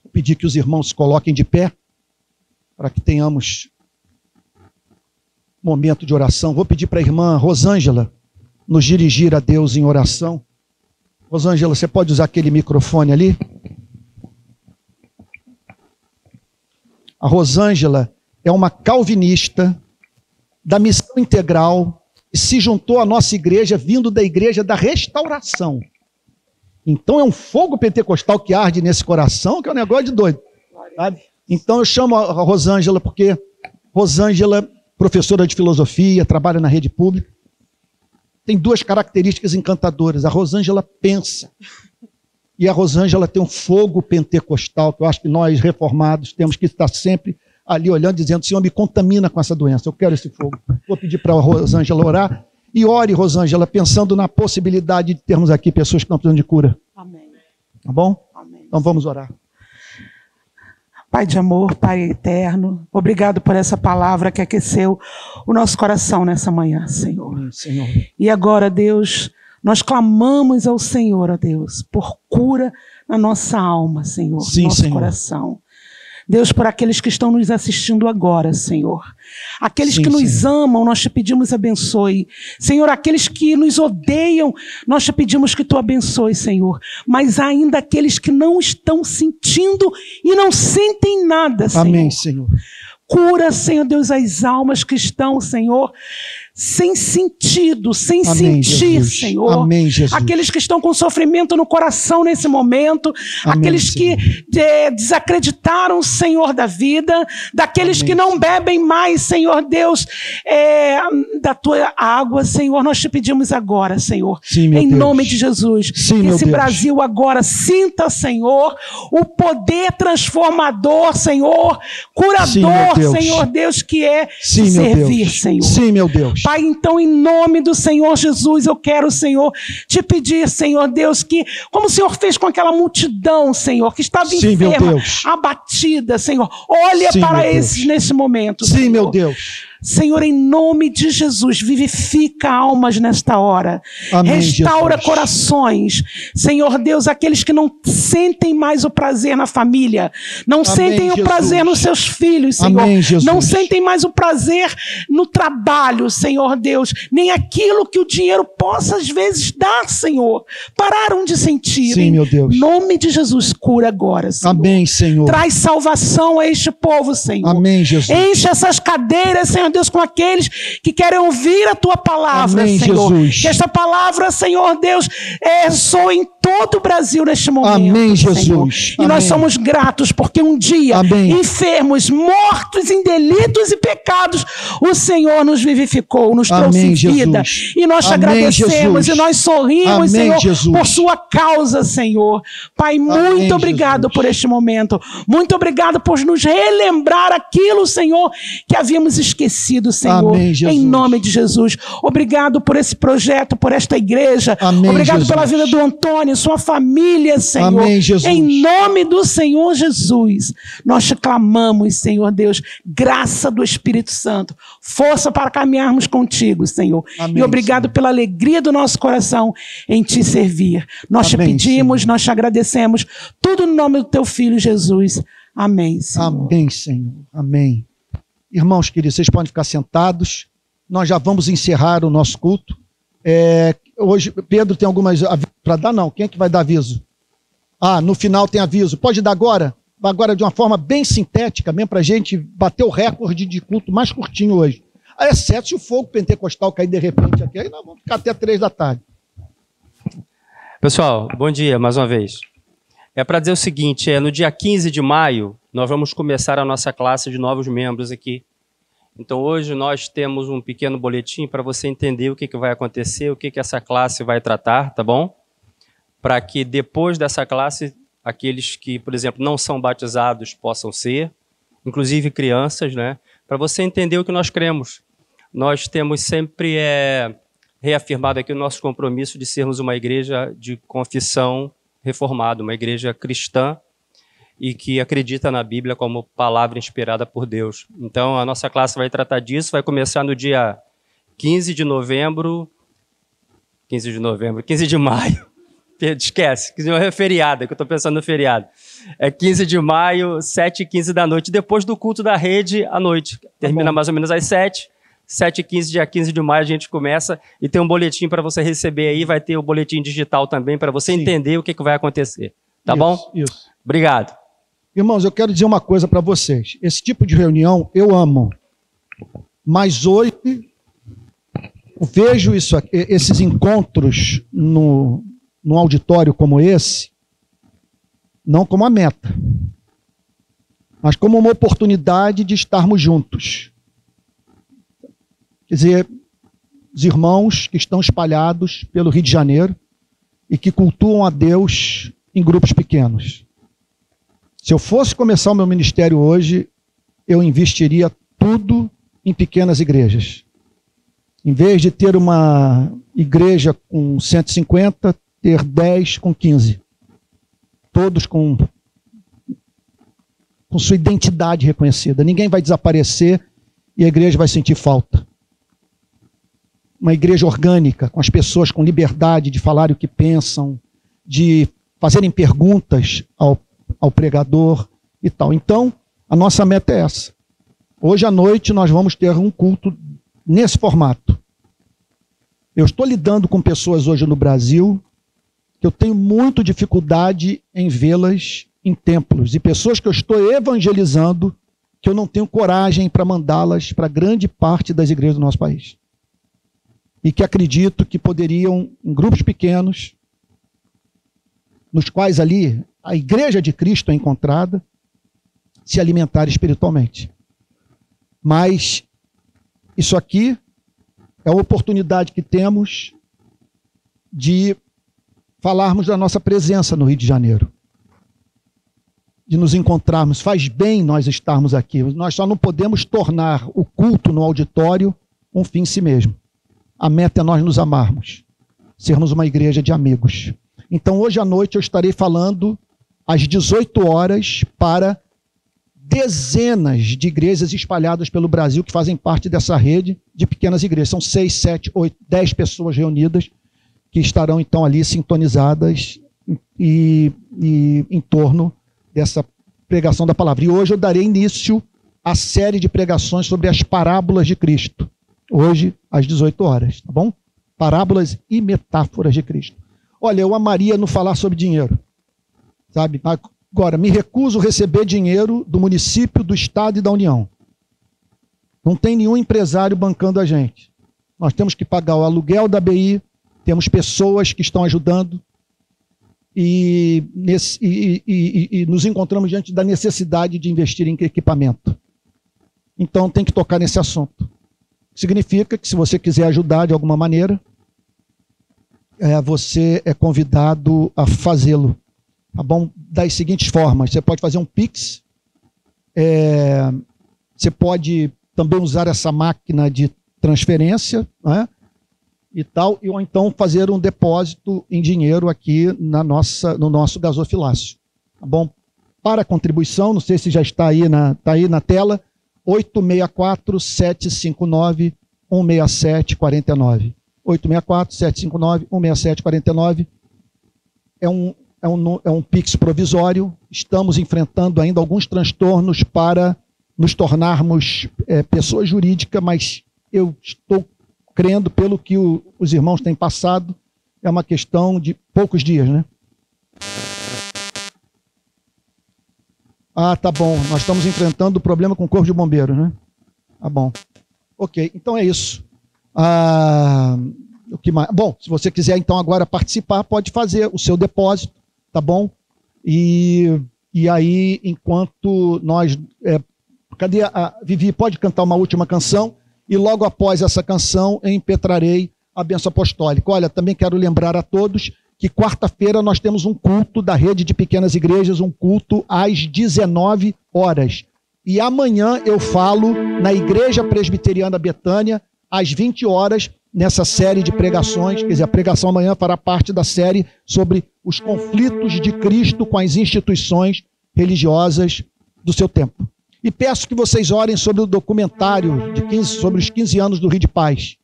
Vou pedir que os irmãos se coloquem de pé, para que tenhamos momento de oração. Vou pedir para a irmã Rosângela nos dirigir a Deus em oração. Rosângela, você pode usar aquele microfone ali? A Rosângela é uma calvinista da Missão Integral e se juntou à nossa igreja, vindo da Igreja da Restauração. Então é um fogo pentecostal que arde nesse coração, que é um negócio de doido. Sabe? Então eu chamo a Rosângela porque Rosângela, professora de filosofia, trabalha na rede pública, tem duas características encantadoras. A Rosângela pensa. E a Rosângela tem um fogo pentecostal, que eu acho que nós, reformados, temos que estar sempre ali olhando, dizendo: Senhor, me contamina com essa doença, eu quero esse fogo. Vou pedir para a Rosângela orar. E ore, Rosângela, pensando na possibilidade de termos aqui pessoas que estão precisando de cura. Amém. Tá bom? Amém. Então vamos orar. Pai de amor, Pai eterno, obrigado por essa palavra que aqueceu o nosso coração nessa manhã, Senhor. Amém, Senhor. E agora, Deus, nós clamamos ao Senhor, ó Deus, por cura na nossa alma, Senhor, Sim, nosso Senhor. Coração. Deus, por aqueles que estão nos assistindo agora, Senhor. Aqueles Sim, que nos Senhor. amam, nós te pedimos abençoe. Senhor, aqueles que nos odeiam, nós te pedimos que tu abençoe, Senhor. Mas ainda aqueles que não estão sentindo e não sentem nada, Senhor. Amém, Senhor. Cura, Senhor Deus, as almas que estão, Senhor, sem sentido, sem Amém, sentir, Jesus. Senhor. Amém, Jesus. Aqueles que estão com sofrimento no coração nesse momento, Amém, aqueles que desacreditaram o Senhor da vida, daqueles Amém, que não Senhor. bebem mais, Senhor Deus, da tua água, Senhor, nós te pedimos agora, Senhor, Sim, meu em Deus. nome de Jesus, Sim, que meu esse Deus. Brasil agora sinta, Senhor, o poder transformador, Senhor, curador, Sim, meu Deus. Senhor Deus, que é Sim, meu servir, Deus. Senhor. Sim, meu Deus. Pai, então, em nome do Senhor Jesus, eu quero, Senhor, te pedir, Senhor Deus, que, como o Senhor fez com aquela multidão, Senhor, que estava Sim, meu enferma, Deus. abatida, Senhor, olha Sim, para meu esses Deus. nesse momento, Sim, Senhor. meu Deus. Senhor, em nome de Jesus, vivifica almas nesta hora. Amém, Restaura Jesus. corações. Senhor Deus, aqueles que não sentem mais o prazer na família, não sentem o Jesus. prazer nos seus filhos, Senhor. Amém, Jesus. Não sentem mais o prazer no trabalho, Senhor Deus. Nem aquilo que o dinheiro possa, às vezes, dar, Senhor. Pararam de sentir. Sim, meu Deus. Em nome de Jesus, cura agora, Senhor. Amém, Senhor. Traz salvação a este povo, Senhor. Amém, Jesus. Enche essas cadeiras, Senhor Senhor Deus, com aqueles que querem ouvir a tua palavra, Amém, Senhor. Jesus. Que esta palavra, Senhor Deus, soe em todo o Brasil neste momento. Amém, Senhor. Jesus. E nós somos gratos porque um dia, Amém. enfermos, mortos em delitos e pecados, o Senhor nos vivificou, nos trouxe Amém, vida. Jesus. E nós te Amém, agradecemos Jesus. e nós sorrimos, Amém, Senhor, Jesus. por sua causa, Senhor. Pai, muito Amém, obrigado Jesus. por este momento. Muito obrigado por nos relembrar aquilo, Senhor, que havíamos esquecido, Senhor. Amém, Jesus. Em nome de Jesus. Obrigado por esse projeto, por esta igreja. Amém, obrigado Jesus. pela vida do Antônio, sua família, Senhor. Amém, Jesus. Em nome do Senhor Jesus, nós te clamamos, Senhor Deus, graça do Espírito Santo, força para caminharmos contigo, Senhor. Amém, e obrigado Senhor. pela alegria do nosso coração em te servir. Nós te Amém, pedimos, Senhor. nós te agradecemos, tudo no nome do teu Filho Jesus. Amém, Senhor. Amém, Senhor. Amém. Irmãos queridos, vocês podem ficar sentados. Nós já vamos encerrar o nosso culto. Hoje, Pedro tem algumas avisos para dar? Não. Quem é que vai dar aviso? No final tem aviso. Pode dar agora? Agora de uma forma bem sintética, mesmo para a gente bater o recorde de culto mais curtinho hoje. Exceto se o fogo pentecostal cair de repente aqui, aí nós vamos ficar até 3 da tarde. Pessoal, bom dia mais uma vez. É para dizer o seguinte, no dia 15 de maio, nós vamos começar a nossa classe de novos membros aqui. Então hoje nós temos um pequeno boletim para você entender o que vai acontecer, o que essa classe vai tratar, tá bom? Para que depois dessa classe, aqueles que, por exemplo, não são batizados possam ser, inclusive crianças, né? Para você entender o que nós cremos. Nós temos sempre reafirmado aqui o nosso compromisso de sermos uma igreja de confissão reformada, uma igreja cristã e que acredita na Bíblia como palavra inspirada por Deus. Então, a nossa classe vai tratar disso, vai começar no dia 15 de maio. Esquece, 15 de maio é feriado, que eu estou pensando no feriado. É 15 de maio, 7h15 da noite, depois do culto da rede à noite. Termina mais ou menos às 7h15, dia 15 de maio a gente começa e tem um boletim para você receber aí, vai ter o boletim digital também para você entender o que vai acontecer. Tá bom? Isso. Obrigado. Irmãos, eu quero dizer uma coisa para vocês. Esse tipo de reunião eu amo. Mas hoje eu vejo esses encontros num auditório como esse, não como a meta, mas como uma oportunidade de estarmos juntos. Quer dizer, os irmãos que estão espalhados pelo Rio de Janeiro e que cultuam a Deus em grupos pequenos. Se eu fosse começar o meu ministério hoje, eu investiria tudo em pequenas igrejas. Em vez de ter uma igreja com 150, ter 10 com 15. Todos com sua identidade reconhecida. Ninguém vai desaparecer e a igreja vai sentir falta. Uma igreja orgânica, com as pessoas com liberdade de falar o que pensam, de fazerem perguntas ao pregador e tal. Então, a nossa meta é essa. Hoje à noite nós vamos ter um culto nesse formato. Eu estou lidando com pessoas hoje no Brasil que eu tenho muita dificuldade em vê-las em templos. E pessoas que eu estou evangelizando que eu não tenho coragem para mandá-las para grande parte das igrejas do nosso país. E que acredito que poderiam, em grupos pequenos, nos quais ali a igreja de Cristo é encontrada, se alimentar espiritualmente. Mas isso aqui é a oportunidade que temos de falarmos da nossa presença no Rio de Janeiro. De nos encontrarmos. Faz bem nós estarmos aqui. Nós só não podemos tornar o culto no auditório um fim em si mesmo. A meta é nós nos amarmos. Sermos uma igreja de amigos. Então hoje à noite eu estarei falando às 18 horas para dezenas de igrejas espalhadas pelo Brasil que fazem parte dessa rede de pequenas igrejas. São 6, 7, 8, 10 pessoas reunidas que estarão então ali sintonizadas e em torno dessa pregação da palavra. E hoje eu darei início à série de pregações sobre as parábolas de Cristo. Hoje, às 18 horas, tá bom? Parábolas e metáforas de Cristo. Olha, eu amaria não falar sobre dinheiro, sabe? Agora, me recuso a receber dinheiro do município, do Estado e da União. Não tem nenhum empresário bancando a gente. Nós temos que pagar o aluguel da BI, temos pessoas que estão ajudando e nos encontramos diante da necessidade de investir em equipamento. Então tem que tocar nesse assunto. Significa que se você quiser ajudar de alguma maneira, você é convidado a fazê-lo. Tá bom? Das seguintes formas: você pode fazer um Pix, você pode também usar essa máquina de transferência, né, e tal, ou então fazer um depósito em dinheiro aqui no nosso gasofilácio. Tá bom? Para a contribuição, não sei se já está aí na tela, 864-759-16749. 864-759-16749. É um Pix provisório. Estamos enfrentando ainda alguns transtornos para nos tornarmos pessoa jurídica, mas eu estou crendo, pelo que os irmãos têm passado, é uma questão de poucos dias, né? Ah, tá bom. Nós estamos enfrentando o problema com o Corpo de Bombeiros, né? Tá bom. Ok, então é isso. O que mais? Bom, se você quiser então agora participar, pode fazer o seu depósito, tá bom? E aí, enquanto nós... cadê a Vivi? Pode cantar uma última canção? E logo após essa canção, eu impetrarei a bênção apostólica. Olha, também quero lembrar a todos que quarta-feira nós temos um culto da Rede de Pequenas Igrejas, um culto às 19 horas. E amanhã eu falo na Igreja Presbiteriana Betânia, às 20 horas, nessa série de pregações. Quer dizer, a pregação amanhã fará parte da série sobre os conflitos de Cristo com as instituições religiosas do seu tempo. E peço que vocês orem sobre o documentário sobre os 15 anos do Rio de Paz.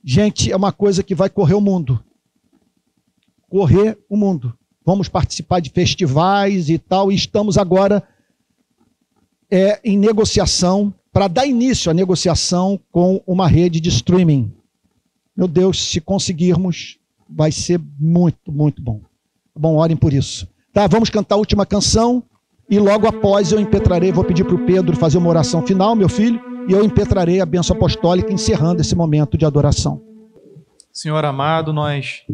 Gente, é uma coisa que vai correr o mundo. Correr o mundo. Vamos participar de festivais e tal, e estamos agora em negociação, para dar início à negociação com uma rede de streaming. Meu Deus, se conseguirmos, vai ser muito, muito bom. Bom, orem por isso. Tá, vamos cantar a última canção. E logo após eu impetrarei, vou pedir para o Pedro fazer uma oração final, meu filho, e eu impetrarei a bênção apostólica, encerrando esse momento de adoração. Senhor amado, nós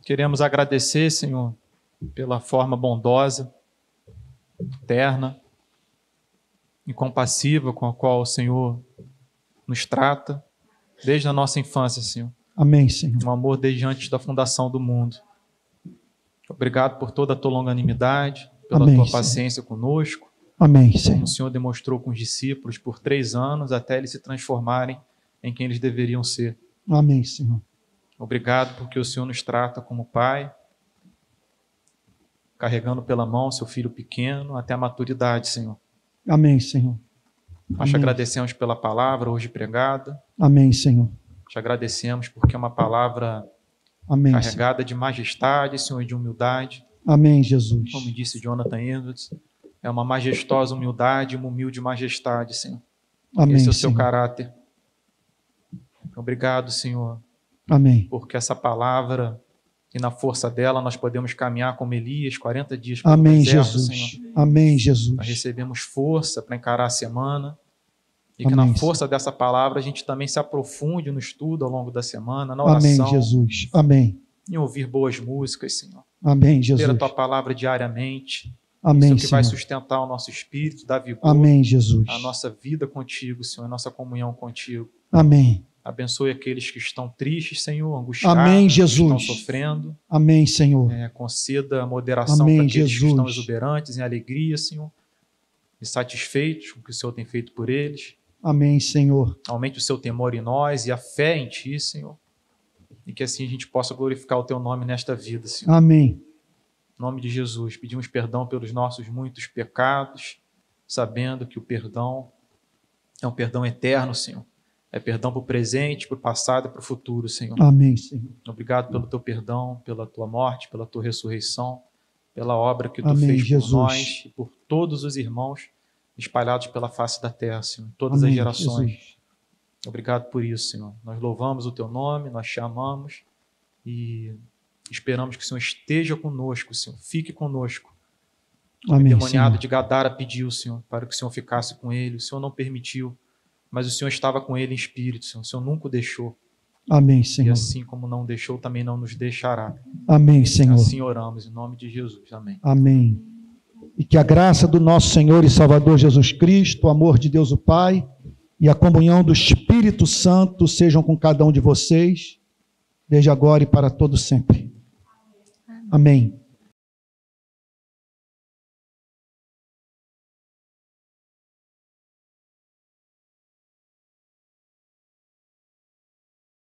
queremos agradecer, Senhor, pela forma bondosa, terna e compassiva com a qual o Senhor nos trata, desde a nossa infância, Senhor. Amém, Senhor. Um amor desde antes da fundação do mundo. Obrigado por toda a tua longanimidade, pela Amém, tua Senhor. paciência conosco. Amém, Como Senhor. o Senhor demonstrou com os discípulos por 3 anos, até eles se transformarem em quem eles deveriam ser. Amém, Senhor. Obrigado porque o Senhor nos trata como Pai, carregando pela mão seu filho pequeno até a maturidade, Senhor. Amém, Senhor. Nós te Amém. agradecemos pela palavra hoje pregada. Amém, Senhor. Te agradecemos porque é uma palavra Amém, Senhor. carregada de majestade, Senhor, e de humildade. Amém, Jesus. Como disse Jonathan Edwards, é uma majestosa humildade, uma humilde majestade, Senhor. Amém, Esse é o seu Senhor. caráter. Obrigado, Senhor, Amém. porque essa palavra e na força dela nós podemos caminhar como Elias 40 dias pelo Amém, deserto, Jesus. Senhor. Amém, Jesus. Nós recebemos força para encarar a semana e que Amém, na força dessa palavra a gente também se aprofunde no estudo ao longo da semana, na Amém, oração, Jesus. Amém. em ouvir boas músicas, Senhor. Amém, Ter Jesus. a tua palavra diariamente. Amém, Isso que vai Senhor. sustentar o nosso espírito, dar vigor Amém, Jesus. à nossa vida contigo, Senhor, a nossa comunhão contigo. Amém. Abençoe aqueles que estão tristes, Senhor, angustiados, Amém, que estão Jesus. sofrendo. Amém, Senhor. Conceda moderação Amém, para aqueles que estão Jesus. exuberantes em alegria, Senhor, e satisfeitos com o que o Senhor tem feito por eles. Amém, Senhor. Aumente o seu temor em nós e a fé em Ti, Senhor, e que assim a gente possa glorificar o Teu nome nesta vida, Senhor. Amém. Em nome de Jesus, pedimos perdão pelos nossos muitos pecados, sabendo que o perdão é um perdão eterno, Senhor. É perdão para o presente, para o passado e para o futuro, Senhor. Amém, Senhor. Obrigado pelo Teu perdão, pela Tua morte, pela Tua ressurreição, pela obra que Tu Amém, fez Jesus. por nós e por todos os irmãos espalhados pela face da terra, Senhor, em todas Amém, as gerações. Jesus. Obrigado por isso, Senhor. Nós louvamos o Teu nome, nós te amamos e esperamos que o Senhor esteja conosco, Senhor. Fique conosco. O Amém, endemoniado Senhor. de Gadara pediu, Senhor, para que o Senhor ficasse com ele. O Senhor não permitiu. mas o Senhor estava com ele em espírito, Senhor. O Senhor nunca o deixou. Amém, E Senhor. assim como não deixou, também não nos deixará. Amém, Senhor. Assim oramos, em nome de Jesus. Amém. Amém. E que a graça do nosso Senhor e Salvador Jesus Cristo, o amor de Deus o Pai e a comunhão do Espírito Santo sejam com cada um de vocês, desde agora e para todo sempre. Amém.